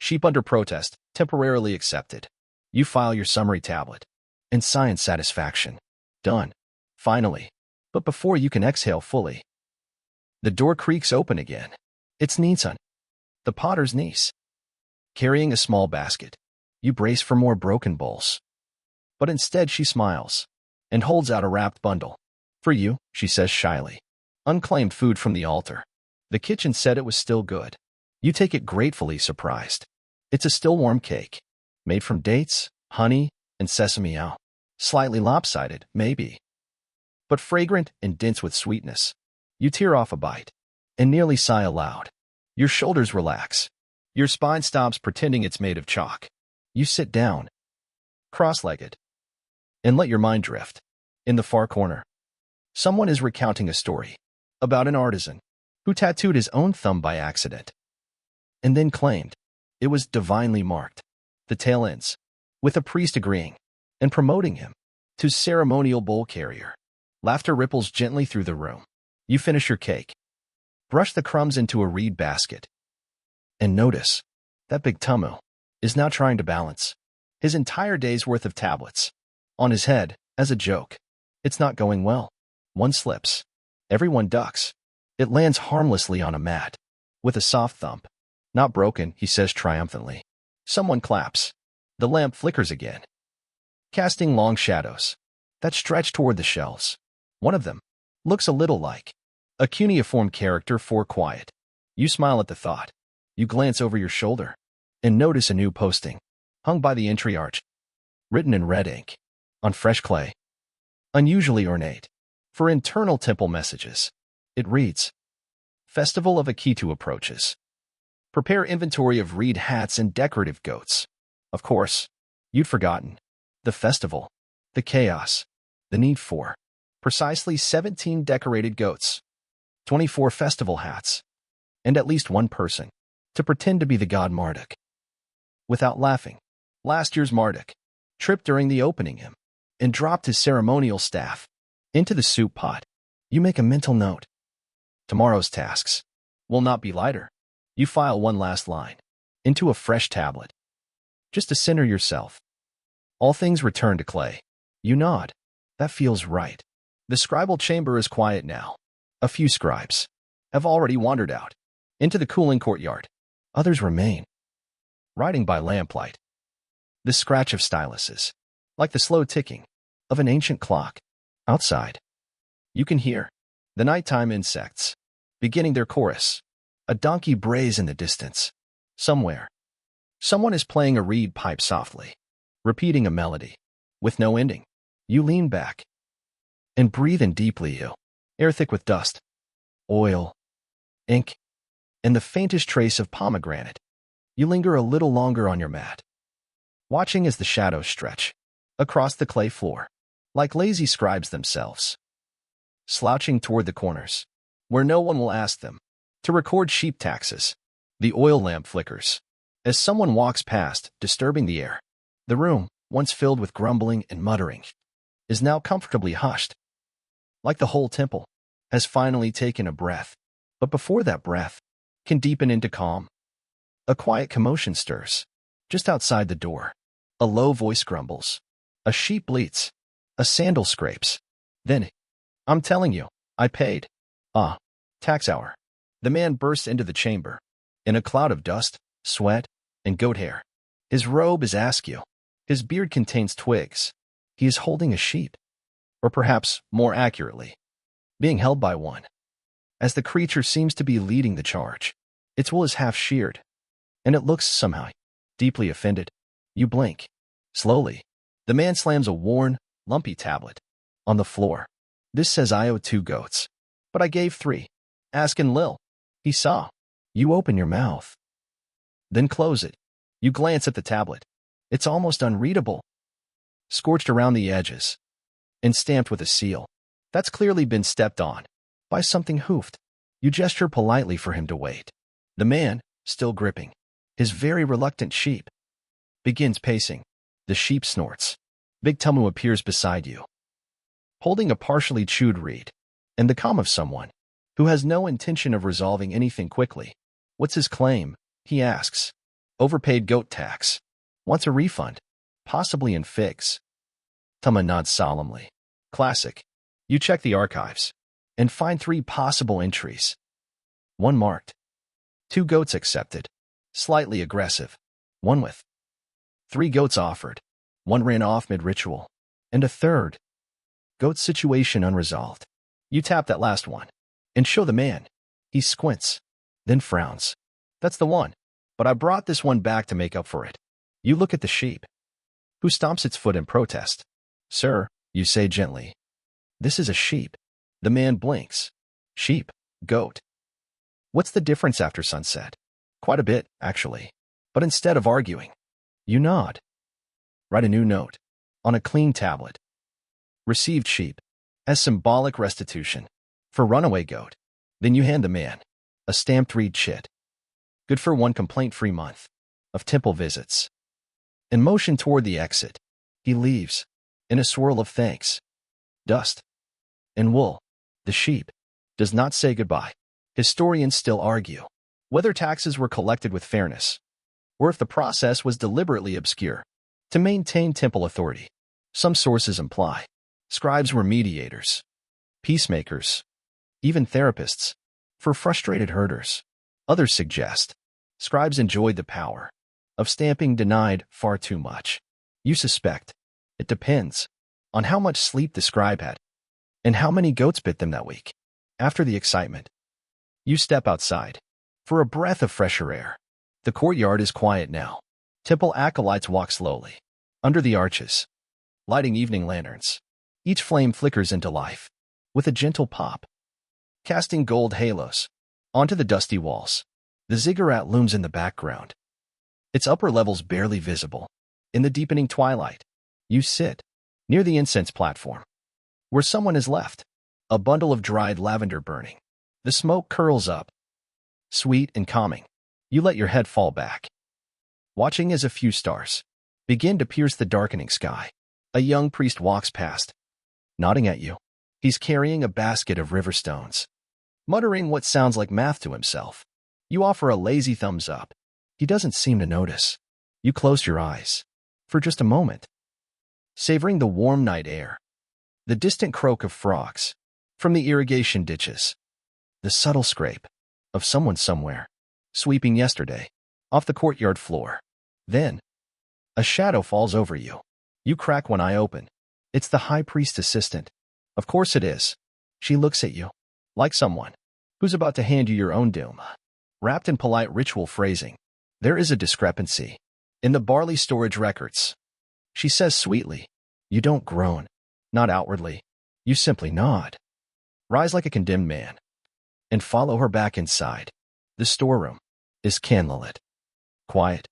sheep under protest, temporarily accepted. You file your summary tablet and sigh in satisfaction. Done. Finally. But before you can exhale fully, the door creaks open again. It's Ninsun, the potter's niece, carrying a small basket. You brace for more broken bowls. But instead she smiles and holds out a wrapped bundle. For you, she says shyly. Unclaimed food from the altar. The kitchen said it was still good. You take it gratefully, surprised. It's a still warm cake, made from dates, honey, and sesame oil. Slightly lopsided, maybe, but fragrant and dense with sweetness. You tear off a bite and nearly sigh aloud. Your shoulders relax. Your spine stops pretending it's made of chalk. You sit down, cross-legged, and let your mind drift. In the far corner, someone is recounting a story about an artisan who tattooed his own thumb by accident and then claimed it was divinely marked. The tale ends with a priest agreeing and promoting him to ceremonial bowl carrier. Laughter ripples gently through the room. You finish your cake, brush the crumbs into a reed basket, and notice that Big Tummu is now trying to balance his entire day's worth of tablets on his head as a joke. It's not going well. One slips. Everyone ducks. It lands harmlessly on a mat with a soft thump. Not broken, he says triumphantly. Someone claps. The lamp flickers again, casting long shadows that stretch toward the shelves. One of them looks a little like a cuneiform character for quiet. You smile at the thought. You glance over your shoulder and notice a new posting hung by the entry arch, written in red ink on fresh clay. Unusually ornate for internal temple messages. It reads, Festival of Akitu approaches. Prepare inventory of reed hats and decorative goats. Of course, you'd forgotten. The festival, the chaos, the need for precisely 17 decorated goats, 24 festival hats, and at least one person to pretend to be the god Marduk. Without laughing, last year's Marduk tripped during the opening hymn and dropped his ceremonial staff into the soup pot. You make a mental note. Tomorrow's tasks will not be lighter. You file one last line into a fresh tablet, just to center yourself. All things return to clay. You nod. That feels right. The scribal chamber is quiet now. A few scribes have already wandered out into the cooling courtyard. Others remain, writing by lamplight. The scratch of styluses, like the slow ticking of an ancient clock. Outside, you can hear the nighttime insects beginning their chorus. A donkey brays in the distance. Somewhere, someone is playing a reed pipe softly, repeating a melody with no ending. You lean back and breathe in deeply. Air thick with dust, oil, ink, and the faintest trace of pomegranate. You linger a little longer on your mat, watching as the shadows stretch across the clay floor, like lazy scribes themselves, slouching toward the corners, where no one will ask them to record sheep taxes. The oil lamp flickers as someone walks past, disturbing the air. The room, once filled with grumbling and muttering, is now comfortably hushed, like the whole temple has finally taken a breath. But before that breath can deepen into calm, a quiet commotion stirs. Just outside the door, a low voice grumbles. A sheep bleats. A sandal scrapes. Then, I'm telling you, I paid. Tax hour. The man bursts into the chamber in a cloud of dust, sweat, and goat hair. His robe is askew. His beard contains twigs. He is holding a sheep, or perhaps, more accurately, being held by one, as the creature seems to be leading the charge. Its wool is half sheared, and it looks somehow deeply offended. You blink. Slowly, the man slams a worn, lumpy tablet on the floor. This says I owe 2 goats, but I gave 3. Ask Enlil. He saw. You open your mouth, then close it. You glance at the tablet. It's almost unreadable, scorched around the edges, and stamped with a seal that's clearly been stepped on by something hoofed. You gesture politely for him to wait. The man, still gripping his very reluctant sheep, begins pacing. The sheep snorts. Big Tummu appears beside you, holding a partially chewed reed, and the calm of someone who has no intention of resolving anything quickly. What's his claim? He asks. Overpaid goat tax. Wants a refund, possibly in figs. Tummu nods solemnly. Classic. You check the archives and find 3 possible entries. One marked 2 goats accepted, slightly aggressive. One with 3 goats offered. One ran off mid-ritual. And a third, goat situation unresolved. You tap that last one and show the man. He squints, then frowns. That's the one. but I brought this one back to make up for it. You look at the sheep, who stomps its foot in protest. Sir, you say gently. This is a sheep. The man blinks. Sheep, goat. What's the difference after sunset? Quite a bit, actually. But instead of arguing, you nod. Write a new note on a clean tablet. Received sheep, as symbolic restitution for runaway goat. Then you hand the man a stamped reed chit. Good for 1 complaint-free month of temple visits. In motion toward the exit, he leaves in a swirl of thanks, dust, and wool. The sheep does not say goodbye. Historians still argue whether taxes were collected with fairness or if the process was deliberately obscure to maintain temple authority. Some sources imply scribes were mediators, peacemakers, even therapists for frustrated herders. Others suggest scribes enjoyed the power of stamping denied far too much. You suspect it depends on how much sleep the scribe had and how many goats bit them that week. After the excitement, you step outside for a breath of fresher air. The courtyard is quiet now. Temple acolytes walk slowly under the arches, lighting evening lanterns. Each flame flickers into life with a gentle pop, casting gold halos onto the dusty walls. The ziggurat looms in the background, its upper levels barely visible. In the deepening twilight, you sit near the incense platform, where someone is left, a bundle of dried lavender burning. The smoke curls up, sweet and calming. You let your head fall back, watching as a few stars begin to pierce the darkening sky. A young priest walks past, nodding at you. He's carrying a basket of river stones, muttering what sounds like math to himself. You offer a lazy thumbs up. He doesn't seem to notice. You close your eyes for just a moment, savoring the warm night air, the distant croak of frogs from the irrigation ditches, the subtle scrape of someone somewhere sweeping yesterday off the courtyard floor. Then, a shadow falls over you. You crack one eye open. It's the high priest's assistant. Of course it is. She looks at you like someone who's about to hand you your own doom. Wrapped in polite ritual phrasing, there is a discrepancy in the barley storage records. She says sweetly, you don't groan, not outwardly. You simply nod. Rise like a condemned man and follow her back inside. The storeroom is candlelit, quiet,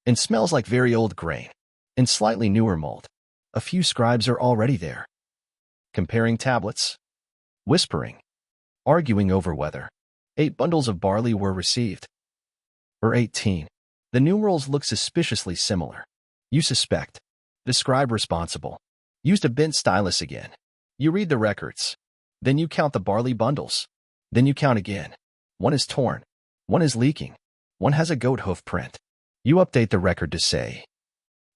and smells like very old grain and slightly newer mold. A few scribes are already there, comparing tablets, whispering, arguing over whether 8 bundles of barley were received or 18. The numerals look suspiciously similar. You suspect the scribe responsible used a bent stylus again. You read the records. Then you count the barley bundles. Then you count again. One is torn. One is leaking. One has a goat hoof print. You update the record to say,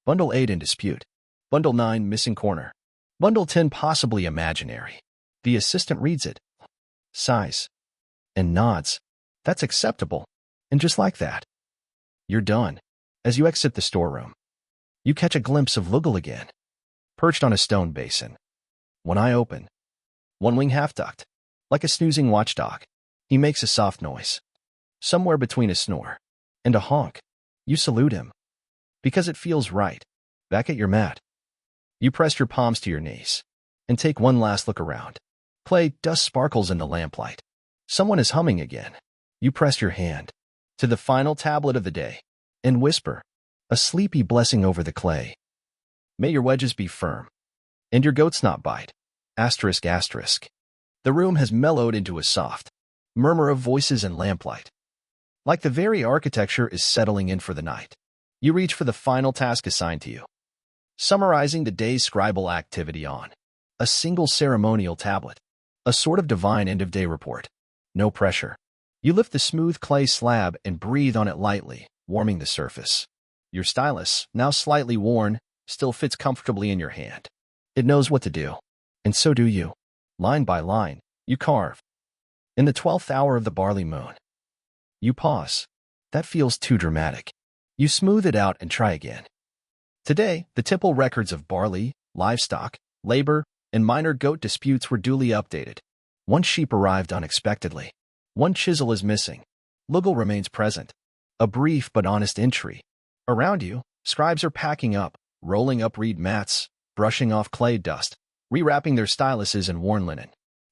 Bundle 8 in dispute. Bundle 9 missing corner. Bundle 10 possibly imaginary. The assistant reads it, sighs, and nods. That's acceptable. And just like that, you're done. As you exit the storeroom, you catch a glimpse of Lugal again, perched on a stone basin. One eye open, one wing half-ducked, like a snoozing watchdog. He makes a soft noise, somewhere between a snore and a honk. You salute him, because it feels right. Back at your mat, you press your palms to your knees and take one last look around. Clay dust sparkles in the lamplight. Someone is humming again. You press your hand to the final tablet of the day and whisper a sleepy blessing over the clay. May your wedges be firm and your goats not bite. Asterisk, asterisk. The room has mellowed into a soft murmur of voices and lamplight, like the very architecture is settling in for the night. You reach for the final task assigned to you, summarizing the day's scribal activity on a single ceremonial tablet, a sort of divine end-of-day report. No pressure. You lift the smooth clay slab and breathe on it lightly, warming the surface. Your stylus, now slightly worn, still fits comfortably in your hand. It knows what to do, and so do you. Line by line, you carve. In the 12th hour of the barley moon, you pause. That feels too dramatic. You smooth it out and try again. Today, the temple records of barley, livestock, labor, and minor goat disputes were duly updated. One sheep arrived unexpectedly. One chisel is missing. Lugal remains present. A brief but honest entry. Around you, scribes are packing up, rolling up reed mats, brushing off clay dust, rewrapping their styluses in worn linen.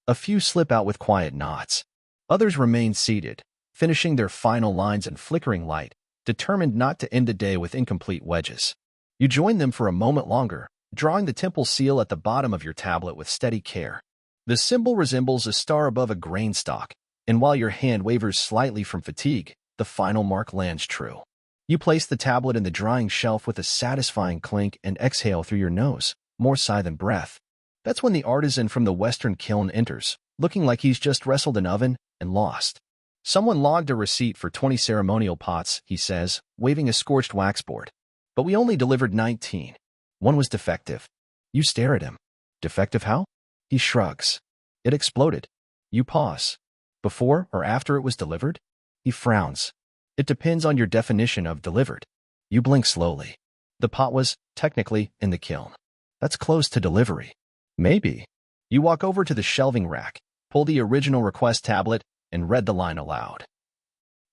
A few slip out with quiet nods. Others remain seated, finishing their final lines in flickering light, determined not to end the day with incomplete wedges. You join them for a moment longer, drawing the temple seal at the bottom of your tablet with steady care. The symbol resembles a star above a grain stalk, and while your hand wavers slightly from fatigue, the final mark lands true. You place the tablet in the drying shelf with a satisfying clink and exhale through your nose, more sigh than breath. That's when the artisan from the western kiln enters, looking like he's just wrestled an oven and lost. Someone logged a receipt for 20 ceremonial pots, he says, waving a scorched wax board. But we only delivered 19. One was defective. You stare at him. Defective how? He shrugs. It exploded. You pause. Before or after it was delivered? He frowns. It depends on your definition of delivered. You blink slowly. The pot was, technically, in the kiln. That's close to delivery. Maybe. You walk over to the shelving rack, pull the original request tablet, and read the line aloud.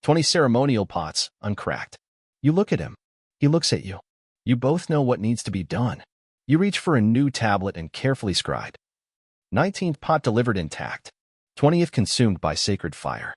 20 ceremonial pots, uncracked. You look at him. He looks at you. You both know what needs to be done. You reach for a new tablet and carefully scribe. 19th pot delivered intact. 20th consumed by sacred fire.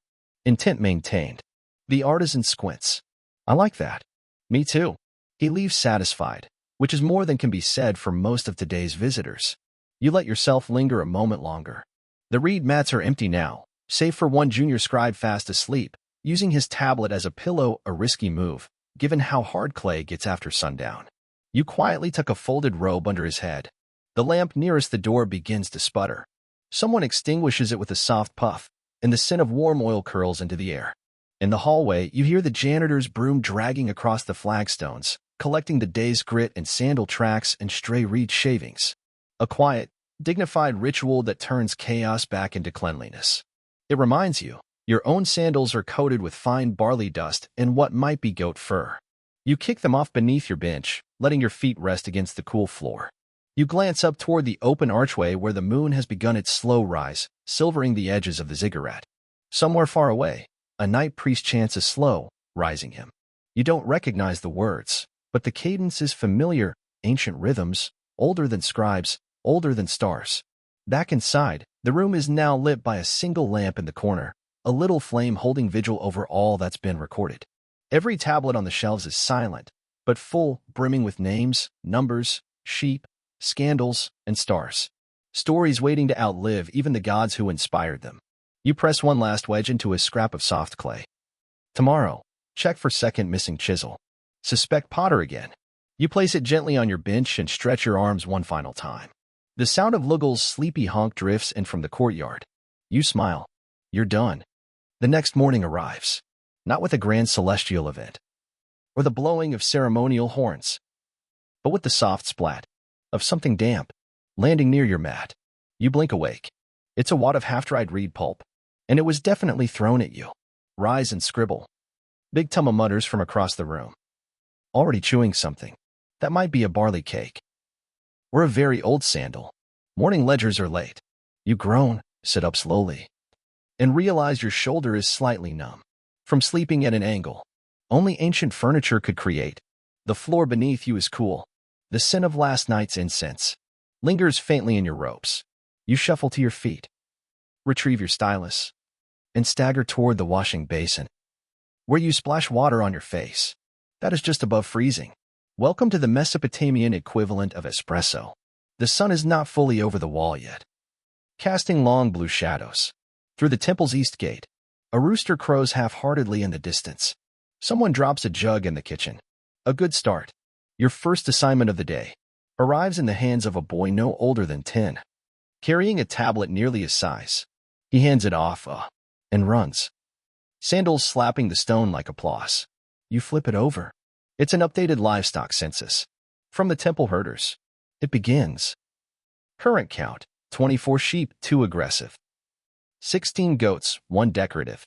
Intent maintained. The artisan squints. I like that. Me too. He leaves satisfied, which is more than can be said for most of today's visitors. You let yourself linger a moment longer. The reed mats are empty now, save for one junior scribe fast asleep, using his tablet as a pillow, a risky move, given how hard clay gets after sundown. You quietly tuck a folded robe under his head. The lamp nearest the door begins to sputter. Someone extinguishes it with a soft puff, and the scent of warm oil curls into the air. In the hallway, you hear the janitor's broom dragging across the flagstones, collecting the day's grit and sandal tracks and stray reed shavings. A quiet, dignified ritual that turns chaos back into cleanliness. It reminds you, your own sandals are coated with fine barley dust and what might be goat fur. You kick them off beneath your bench, letting your feet rest against the cool floor. You glance up toward the open archway where the moon has begun its slow rise, silvering the edges of the ziggurat. Somewhere far away, a night priest chants a slow, rising hymn. You don't recognize the words, but the cadence is familiar, ancient rhythms, older than scribes, older than stars. Back inside, the room is now lit by a single lamp in the corner, a little flame holding vigil over all that's been recorded. Every tablet on the shelves is silent, but full, brimming with names, numbers, sheep, scandals, and stars. Stories waiting to outlive even the gods who inspired them. You press one last wedge into a scrap of soft clay. Tomorrow, check for second missing chisel. Suspect Potter again. You place it gently on your bench and stretch your arms one final time. The sound of Luggle's sleepy honk drifts in from the courtyard. You smile. You're done. The next morning arrives. Not with a grand celestial event, or the blowing of ceremonial horns, but with the soft splat of something damp landing near your mat. You blink awake. It's a wad of half-dried reed pulp, and it was definitely thrown at you. Rise and scribble. Big Tuma mutters from across the room. Already chewing something. That might be a barley cake. Or a very old sandal. Morning ledgers are late. You groan, sit up slowly, and realize your shoulder is slightly numb. From sleeping at an angle only ancient furniture could create. The floor beneath you is cool. The scent of last night's incense lingers faintly in your robes. You shuffle to your feet, retrieve your stylus, and stagger toward the washing basin, where you splash water on your face. That is just above freezing. Welcome to the Mesopotamian equivalent of espresso. The sun is not fully over the wall yet, casting long blue shadows. Through the temple's east gate, a rooster crows half-heartedly in the distance. Someone drops a jug in the kitchen. A good start. Your first assignment of the day arrives in the hands of a boy no older than 10, carrying a tablet nearly his size. He hands it off, and runs. Sandals slapping the stone like applause. You flip it over. It's an updated livestock census. From the temple herders. It begins. Current count, 24 sheep, 2 aggressive. 16 goats, 1 decorative.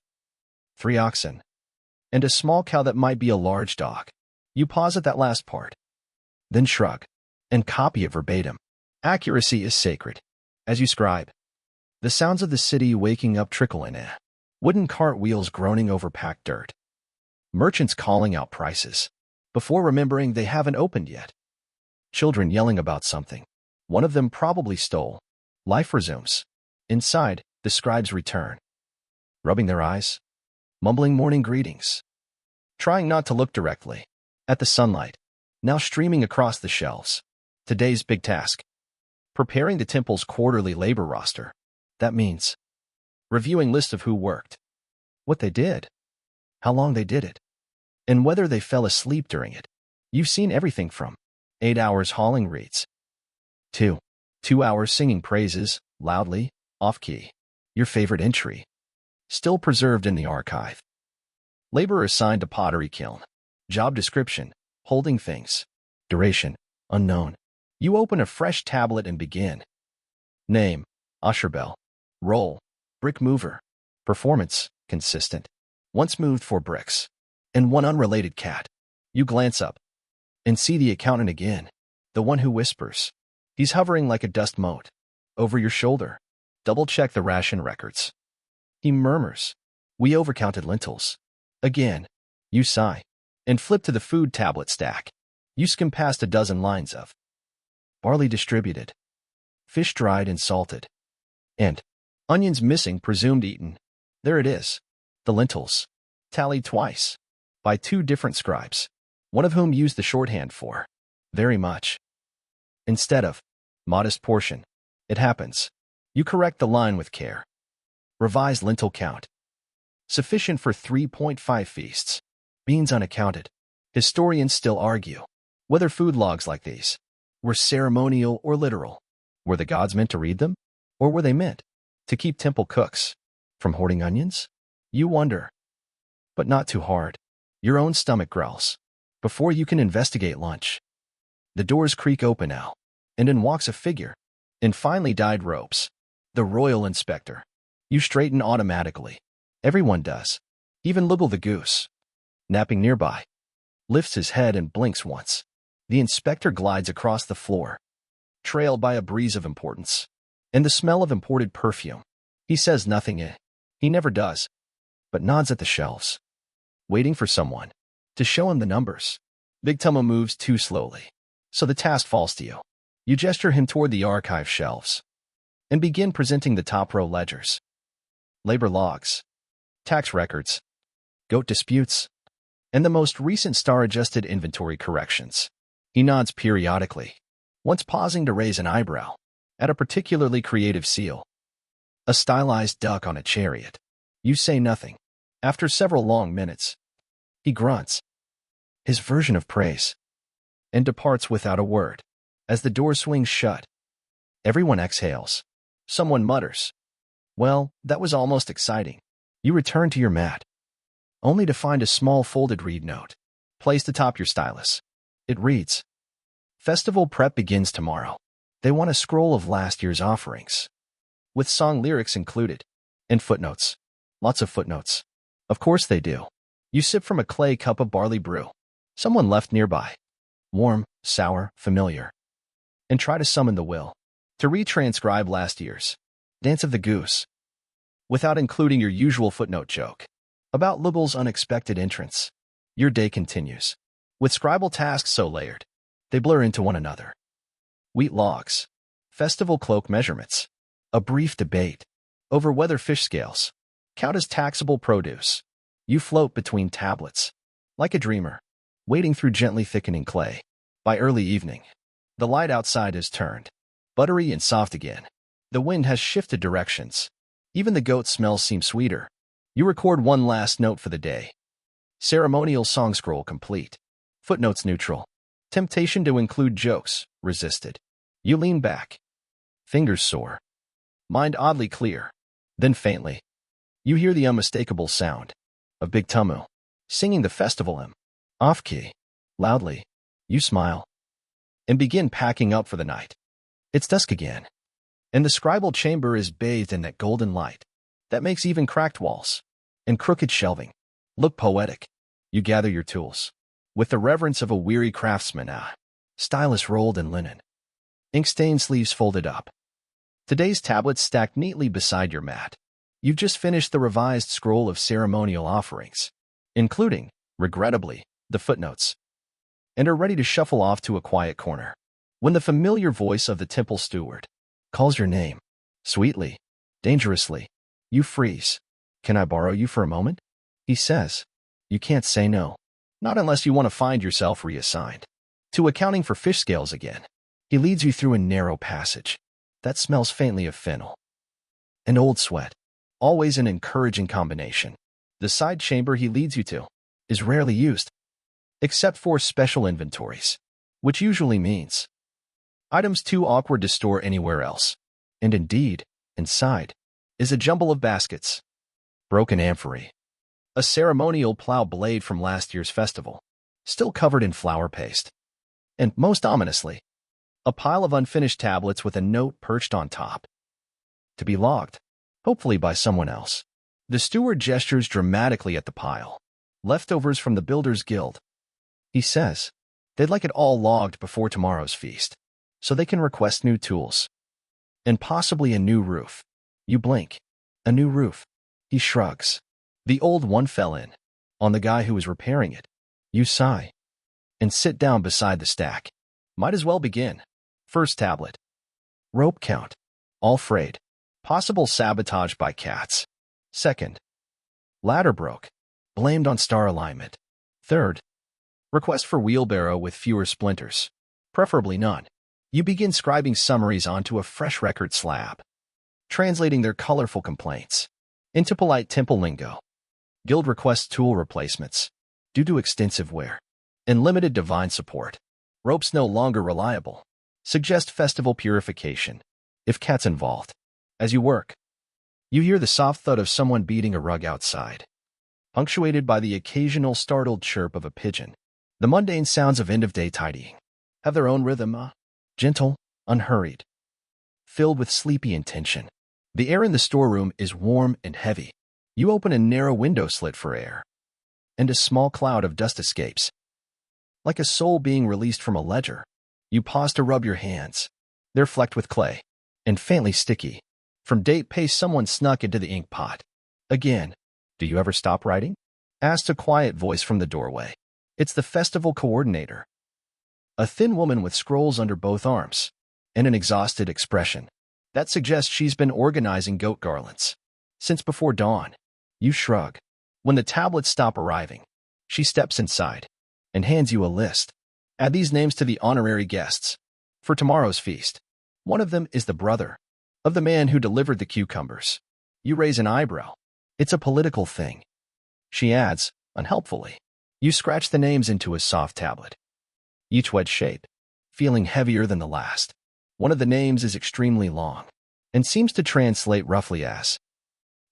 3 oxen. And a small cow that might be a large dog. You pause at that last part. Then shrug. And copy it verbatim. Accuracy is sacred. As you scribe, the sounds of the city waking up trickle in. Wooden cart wheels groaning over packed dirt. Merchants calling out prices before remembering they haven't opened yet. Children yelling about something one of them probably stole. Life resumes. Inside, the scribes return, rubbing their eyes, mumbling morning greetings, trying not to look directly at the sunlight, now streaming across the shelves. Today's big task: preparing the temple's quarterly labor roster. That means reviewing list of who worked, what they did, how long they did it, and whether they fell asleep during it. You've seen everything from 8 hours hauling reeds to 2 hours singing praises, loudly, off-key. Your favorite entry, still preserved in the archive. Labor assigned to pottery kiln. Job description, holding things. Duration, unknown. You open a fresh tablet and begin. Name, Usherbell. Role, brick mover. Performance, consistent. Once moved 4 bricks. And 1 unrelated cat. You glance up and see the accountant again, the one who whispers. He's hovering like a dust mote over your shoulder. Double-check the ration records. He murmurs, "We overcounted lentils." Again, you sigh and flip to the food tablet stack. You skim past a dozen lines of barley distributed, fish dried and salted, and onions missing, presumed eaten. There it is, the lentils, tallied twice by 2 different scribes, one of whom used the shorthand for very much instead of modest portion. It happens. You correct the line with care. Revised lentil count. Sufficient for 3.5 feasts. Beans unaccounted. Historians still argue whether food logs like these were ceremonial or literal. Were the gods meant to read them? Or were they meant to keep temple cooks from hoarding onions? You wonder. But not too hard. Your own stomach growls before you can investigate lunch. The doors creak open now, and in walks a figure in finely dyed robes. The royal inspector. You straighten automatically. Everyone does. Even Luggle the goose, napping nearby, lifts his head and blinks once. The inspector glides across the floor, trailed by a breeze of importance and the smell of imported perfume. He says nothing. He never does, but nods at the shelves, waiting for someone to show him the numbers. Big Tummo moves too slowly, so the task falls to you. You gesture him toward the archive shelves and begin presenting the top row ledgers. Labor logs, tax records, goat disputes, and the most recent star-adjusted inventory corrections. He nods periodically, once pausing to raise an eyebrow at a particularly creative seal. A stylized duck on a chariot. You say nothing. After several long minutes, he grunts his version of praise and departs without a word. As the door swings shut, everyone exhales. Someone mutters, "Well, that was almost exciting." You return to your mat, only to find a small folded reed note placed atop your stylus. It reads, "Festival prep begins tomorrow. They want a scroll of last year's offerings, with song lyrics included, and footnotes. Lots of footnotes. Of course they do." You sip from a clay cup of barley brew, someone left nearby, warm, sour, familiar, and try to summon the will to retranscribe last year's Dance of the Goose, without including your usual footnote joke about Luggle's unexpected entrance. Your day continues, with scribal tasks so layered, they blur into one another. Wheat logs, festival cloak measurements, a brief debate over whether fish scales count as taxable produce. You float between tablets, like a dreamer, wading through gently thickening clay. By early evening, the light outside is turned buttery and soft again. The wind has shifted directions. Even the goat smells seem sweeter. You record one last note for the day. Ceremonial song scroll complete. Footnotes neutral. Temptation to include jokes resisted. You lean back, fingers sore, mind oddly clear. Then faintly, you hear the unmistakable sound of Big Tummo singing the festival hymn. Off-key, loudly, you smile and begin packing up for the night. It's dusk again, and the scribal chamber is bathed in that golden light that makes even cracked walls and crooked shelving look poetic. You gather your tools with the reverence of a weary craftsman, stylus rolled in linen, ink-stained sleeves folded up. Today's tablets stacked neatly beside your mat. You've just finished the revised scroll of ceremonial offerings, including regrettably, the footnotes, and are ready to shuffle off to a quiet corner. When the familiar voice of the temple steward calls your name, sweetly, dangerously, you freeze. "Can I borrow you for a moment?" he says. You can't say no. Not unless you want to find yourself reassigned to accounting for fish scales again. He leads you through a narrow passage that smells faintly of fennel and old sweat, always an encouraging combination. The side chamber he leads you to is rarely used, except for special inventories, which usually means items too awkward to store anywhere else. And indeed, inside is a jumble of baskets, broken amphorae, a ceremonial plow blade from last year's festival, still covered in flour paste, and, most ominously, a pile of unfinished tablets with a note perched on top, to be logged, hopefully by someone else. The steward gestures dramatically at the pile, leftovers from the Builders Guild. He says they'd like it all logged before tomorrow's feast, so they can request new tools, and possibly a new roof. You blink. A new roof. He shrugs. The old one fell in on the guy who was repairing it. You sigh and sit down beside the stack. Might as well begin. First tablet. Rope count. All frayed. Possible sabotage by cats. Second. Ladder broke. Blamed on star alignment. Third. Request for wheelbarrow with fewer splinters. Preferably none. You begin scribing summaries onto a fresh record slab, translating their colorful complaints into polite temple lingo. Guild requests tool replacements due to extensive wear and limited divine support. Ropes no longer reliable. Suggest festival purification if cats involved. As you work, you hear the soft thud of someone beating a rug outside, punctuated by the occasional startled chirp of a pigeon. The mundane sounds of end-of-day tidying have their own rhythm, gentle, unhurried, filled with sleepy intention. The air in the storeroom is warm and heavy. You open a narrow window slit for air, and a small cloud of dust escapes. Like a soul being released from a ledger, you pause to rub your hands. They're flecked with clay and faintly sticky. From date paste someone snuck into the ink pot. Again, "Do you ever stop writing?" asks a quiet voice from the doorway. It's the festival coordinator, a thin woman with scrolls under both arms and an exhausted expression that suggests she's been organizing goat garlands since before dawn. You shrug. When the tablets stop arriving, she steps inside and hands you a list. Add these names to the honorary guests for tomorrow's feast. One of them is the brother of the man who delivered the cucumbers. You raise an eyebrow. It's a political thing. She adds, unhelpfully. You scratch the names into a soft tablet, each wedge shape, feeling heavier than the last. One of the names is extremely long and seems to translate roughly as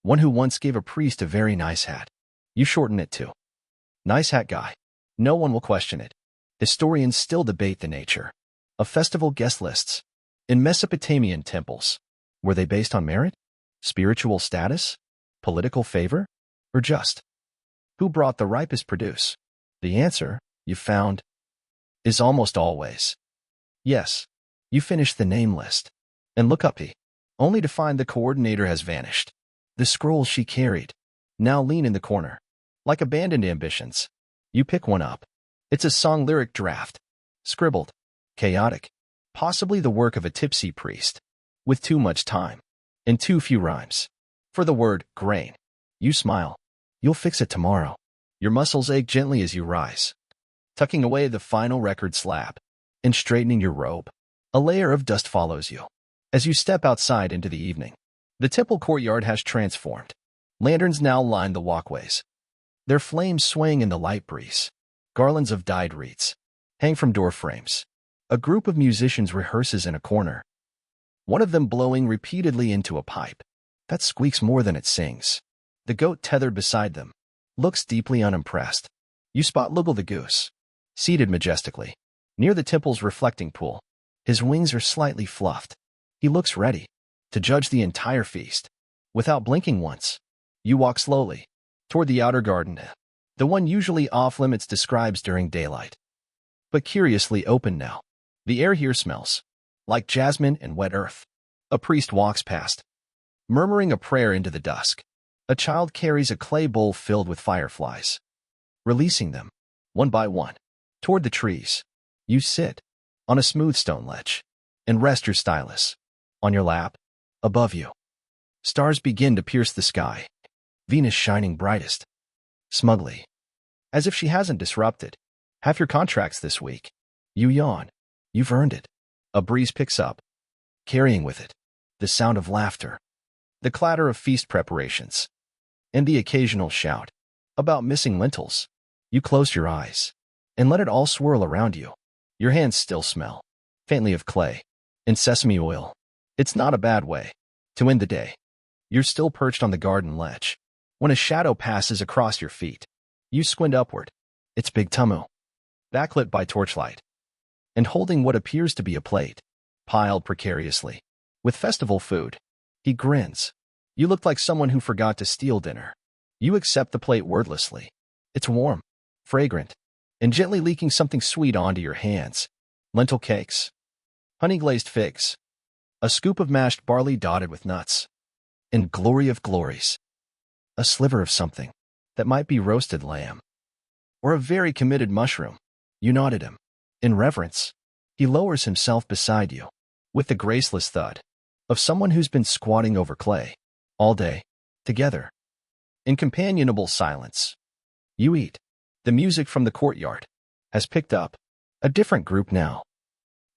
one who once gave a priest a very nice hat. You shorten it to nice hat guy. No one will question it. Historians still debate the nature of festival guest lists. In Mesopotamian temples, were they based on merit, spiritual status, political favor, or just who brought the ripest produce? The answer, you found, is almost always yes. You finish the name list and look up, only to find the coordinator has vanished. The scrolls she carried now lean in the corner, like abandoned ambitions. You pick one up. It's a song lyric draft, scribbled, chaotic, possibly the work of a tipsy priest, with too much time and too few rhymes for the word grain. You smile. You'll fix it tomorrow. Your muscles ache gently as you rise, tucking away the final record slab and straightening your robe. A layer of dust follows you as you step outside into the evening. The temple courtyard has transformed. Lanterns now line the walkways, their flames swaying in the light breeze. Garlands of dyed wreaths hang from door frames. A group of musicians rehearses in a corner, one of them blowing repeatedly into a pipe that squeaks more than it sings. The goat tethered beside them looks deeply unimpressed. You spot Lugal the goose, seated majestically near the temple's reflecting pool. His wings are slightly fluffed. He looks ready to judge the entire feast. Without blinking once, you walk slowly toward the outer garden, the one usually off-limits to scribes during daylight, but curiously open now. The air here smells like jasmine and wet earth. A priest walks past, murmuring a prayer into the dusk. A child carries a clay bowl filled with fireflies. releasing them, one by one, toward the trees. You sit on a smooth stone ledge and rest your stylus on your lap. Above you, stars begin to pierce the sky, Venus shining brightest, smugly, as if she hasn't disrupted half your contracts this week. You yawn. You've earned it. A breeze picks up, carrying with it the sound of laughter, the clatter of feast preparations, and the occasional shout about missing lentils. You close your eyes and let it all swirl around you. Your hands still smell faintly of clay and sesame oil. It's not a bad way to end the day. You're still perched on the garden ledge when a shadow passes across your feet. You squint upward. It's Big Tummo, backlit by torchlight, and holding what appears to be a plate, piled precariously with festival food. He grins. You look like someone who forgot to steal dinner. You accept the plate wordlessly. It's warm, fragrant, and gently leaking something sweet onto your hands. Lentil cakes, honey-glazed figs, a scoop of mashed barley dotted with nuts, and glory of glories, a sliver of something that might be roasted lamb or a very committed mushroom. You nod at him. In reverence, he lowers himself beside you with the graceless thud of someone who's been squatting over clay all day. Together, in companionable silence, you eat. The music from the courtyard has picked up a different group now.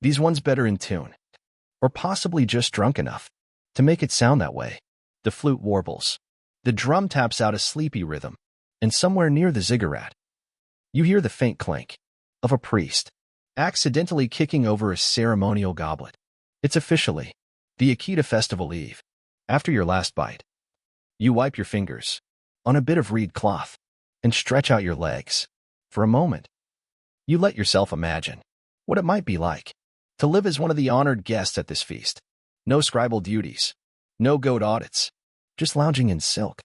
These ones better in tune, or possibly just drunk enough to make it sound that way. The flute warbles. The drum taps out a sleepy rhythm, and somewhere near the ziggurat, you hear the faint clink of a priest accidentally kicking over a ceremonial goblet. It's officially the Akita Festival Eve. After your last bite, you wipe your fingers on a bit of reed cloth and stretch out your legs. For a moment, you let yourself imagine what it might be like to live as one of the honored guests at this feast. No scribal duties, no goat audits, just lounging in silk,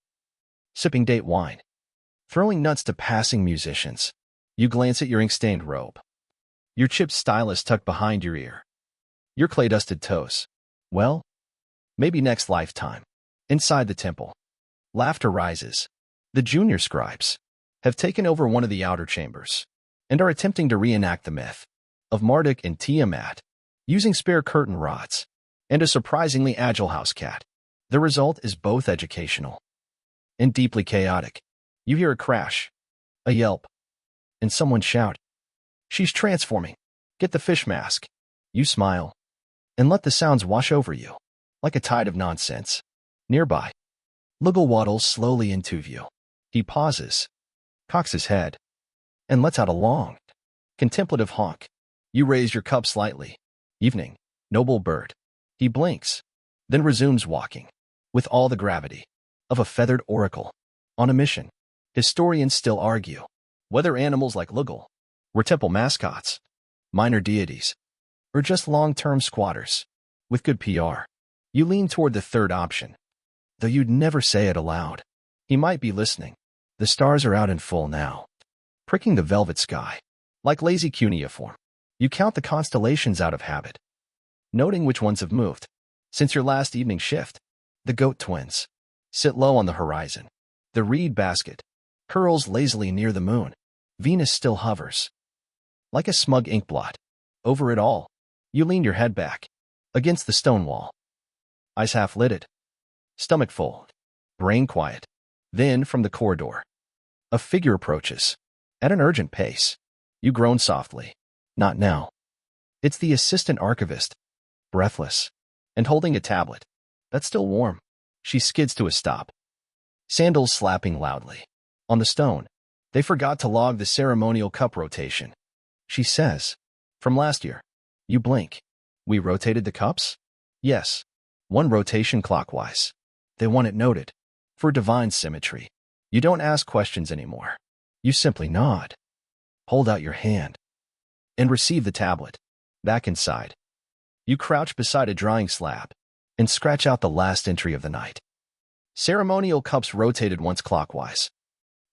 sipping date wine, throwing nuts to passing musicians. You glance at your ink-stained robe, your chipped stylus tucked behind your ear, your clay-dusted toes. Well, maybe next lifetime. Inside the temple, laughter rises. The junior scribes have taken over one of the outer chambers and are attempting to reenact the myth of Marduk and Tiamat using spare curtain rods and a surprisingly agile house cat. The result is both educational and deeply chaotic. You hear a crash, a yelp, and someone shout, "She's transforming! Get the fish mask!" You smile and let the sounds wash over you like a tide of nonsense. Nearby, Lugal waddles slowly into view. He pauses, cocks his head, and lets out a long, contemplative honk. You raise your cup slightly. "Evening, noble bird." He blinks, then resumes walking with all the gravity of a feathered oracle on a mission. Historians still argue whether animals like Lugal were temple mascots, minor deities, or just long-term squatters with good PR. You lean toward the third option, though you'd never say it aloud. He might be listening. The stars are out in full now, pricking the velvet sky like lazy cuneiform. You count the constellations out of habit, noting which ones have moved since your last evening shift. The goat twins sit low on the horizon. The reed basket curls lazily near the moon. Venus still hovers like a smug ink blot over it all. You lean your head back against the stone wall, eyes half-lidded, stomach full, brain quiet. Then, from the corridor, a figure approaches at an urgent pace. You groan softly. Not now. It's the assistant archivist, breathless, and holding a tablet that's still warm. She skids to a stop, sandals slapping loudly on the stone. They forgot to log the ceremonial cup rotation, she says. From last year. You blink. We rotated the cups? Yes. One rotation clockwise. They want it noted for divine symmetry. You don't ask questions anymore. You simply nod, hold out your hand, and receive the tablet. Back inside, you crouch beside a drying slab and scratch out the last entry of the night. Ceremonial cups rotated once clockwise.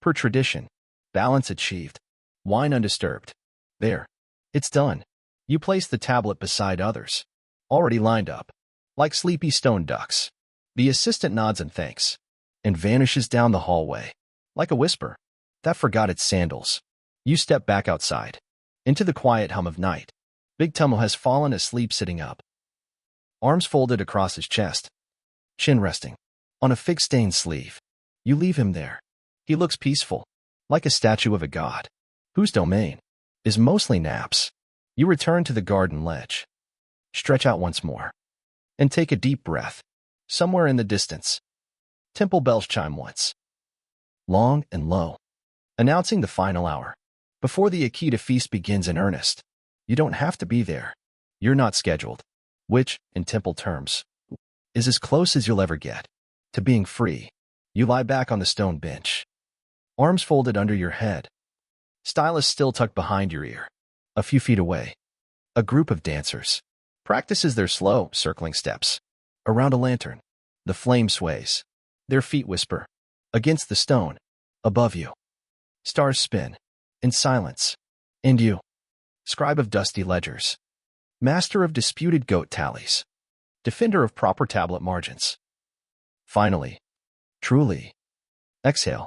Per tradition, balance achieved, wine undisturbed. There. It's done. You place the tablet beside others, already lined up, like sleepy stone ducks. The assistant nods and thanks, and vanishes down the hallway, like a whisper. That forgot its sandals. You step back outside, into the quiet hum of night. Big Tummo has fallen asleep sitting up, arms folded across his chest, chin resting on a fig-stained sleeve. You leave him there. He looks peaceful, like a statue of a god, whose domain is mostly naps. You return to the garden ledge, stretch out once more, and take a deep breath. Somewhere in the distance, temple bells chime once, long and low, announcing the final hour. Before the Akita feast begins in earnest, you don't have to be there. You're not scheduled, which, in temple terms, is as close as you'll ever get to being free. You lie back on the stone bench, arms folded under your head, stylus still tucked behind your ear. A few feet away, a group of dancers practices their slow, circling steps around a lantern. The flame sways. Their feet whisper against the stone above you. Stars spin in silence. And you, scribe of dusty ledgers, master of disputed goat tallies, defender of proper tablet margins. Finally, truly, exhale.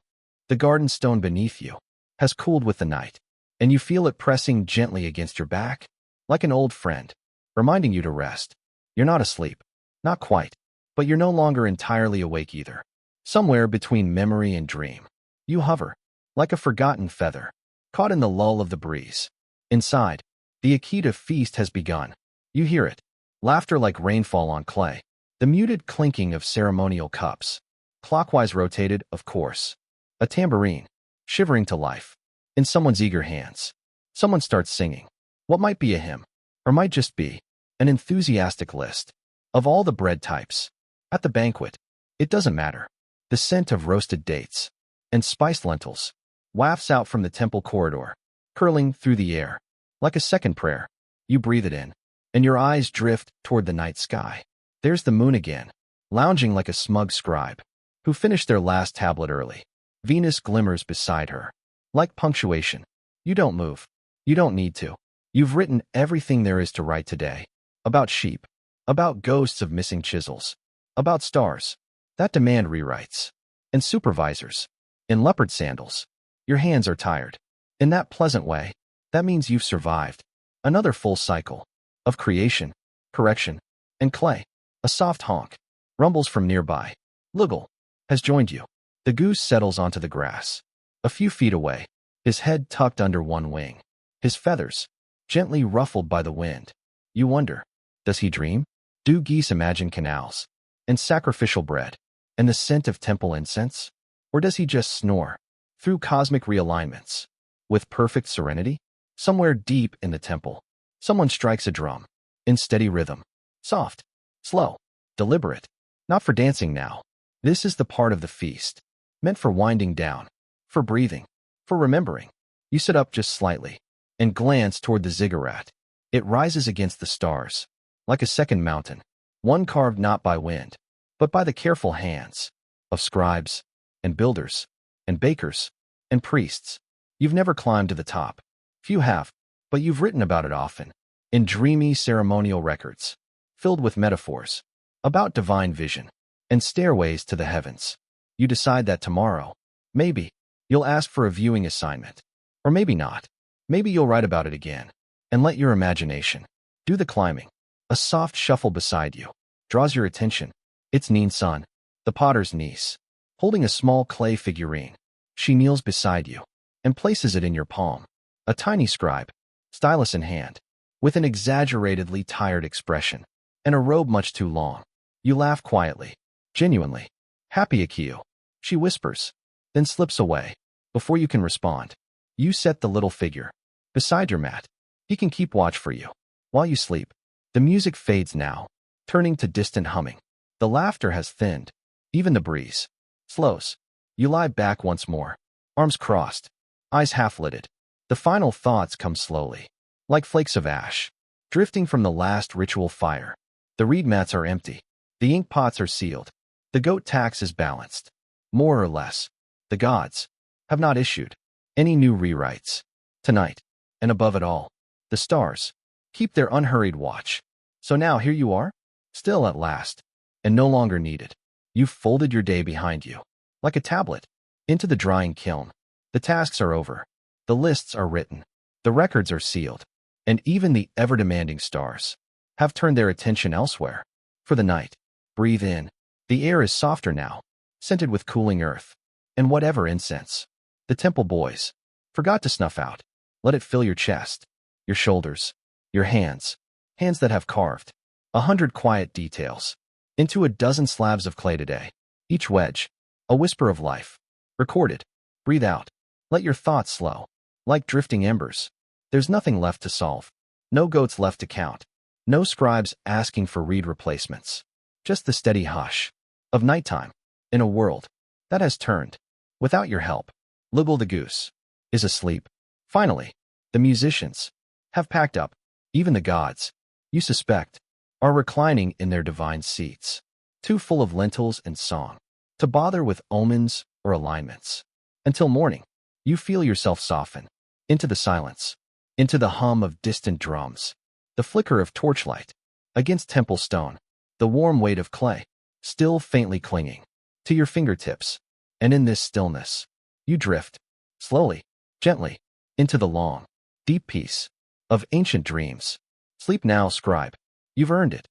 The garden stone beneath you has cooled with the night, and you feel it pressing gently against your back, like an old friend, reminding you to rest. You're not asleep, not quite, but you're no longer entirely awake either. Somewhere between memory and dream, you hover, like a forgotten feather, caught in the lull of the breeze. Inside, the Akita feast has begun. You hear it, laughter like rainfall on clay, the muted clinking of ceremonial cups, clockwise rotated, of course, a tambourine, shivering to life, in someone's eager hands. Someone starts singing what might be a hymn, or might just be an enthusiastic list of all the bread types. At the banquet, it doesn't matter. The scent of roasted dates and spiced lentils wafts out from the temple corridor, curling through the air like a second prayer. You breathe it in, and your eyes drift toward the night sky. There's the moon again, lounging like a smug scribe who finished their last tablet early. Venus glimmers beside her, like punctuation. You don't move. You don't need to. You've written everything there is to write today. About sheep, about ghosts of missing chisels, about stars that demand rewrites, and supervisors in leopard sandals. Your hands are tired. In that pleasant way, that means you've survived another full cycle of creation, correction, and clay. A soft honk rumbles from nearby. Lugal has joined you. The goose settles onto the grass, a few feet away, his head tucked under one wing, his feathers gently ruffled by the wind. You wonder, does he dream? Do geese imagine canals and sacrificial bread and the scent of temple incense? Or does he just snore through cosmic realignments with perfect serenity? Somewhere deep in the temple, someone strikes a drum in steady rhythm, soft, slow, deliberate, not for dancing now. This is the part of the feast meant for winding down, for breathing, for remembering. You sit up just slightly and glance toward the ziggurat. It rises against the stars, like a second mountain, one carved not by wind, but by the careful hands of scribes and builders and bakers and priests. You've never climbed to the top. Few have, but you've written about it often, in dreamy ceremonial records, filled with metaphors about divine vision and stairways to the heavens. You decide that tomorrow, maybe, you'll ask for a viewing assignment, or maybe not. Maybe you'll write about it again, and let your imagination do the climbing. A soft shuffle beside you draws your attention. It's Sun, the potter's niece, holding a small clay figurine. She kneels beside you and places it in your palm. A tiny scribe, stylus in hand, with an exaggeratedly tired expression, and a robe much too long. You laugh quietly, genuinely. Happy Akio, she whispers, then slips away. Before you can respond, you set the little figure beside your mat. He can keep watch for you while you sleep. The music fades now, turning to distant humming. The laughter has thinned. Even the breeze slows. You lie back once more, arms crossed, eyes half-lidded. The final thoughts come slowly, like flakes of ash, drifting from the last ritual fire. The reed mats are empty. The ink pots are sealed. The goat tax is balanced. More or less, the gods have not issued any new rewrites. Tonight, and above it all, the stars keep their unhurried watch. So now here you are, still at last, and no longer needed. You've folded your day behind you, like a tablet, into the drying kiln. The tasks are over. The lists are written. The records are sealed. And even the ever-demanding stars have turned their attention elsewhere. For the night, breathe in. The air is softer now, scented with cooling earth and whatever incense the temple boys forgot to snuff out. Let it fill your chest, your shoulders, your hands that have carved 100 quiet details into a dozen slabs of clay today. Each wedge, a whisper of life, recorded. Breathe out. Let your thoughts slow, like drifting embers. There's nothing left to solve. No goats left to count. No scribes asking for reed replacements. Just the steady hush of nighttime in a world that has turned. Without your help, Libel the goose is asleep. Finally, the musicians have packed up. Even the gods, you suspect, are reclining in their divine seats, too full of lentils and song to bother with omens or alignments. Until morning, you feel yourself soften into the silence, into the hum of distant drums, the flicker of torchlight against temple stone, the warm weight of clay, still faintly clinging to your fingertips. And in this stillness, you drift, slowly, gently, into the long, deep peace of ancient dreams. Sleep now, scribe. You've earned it.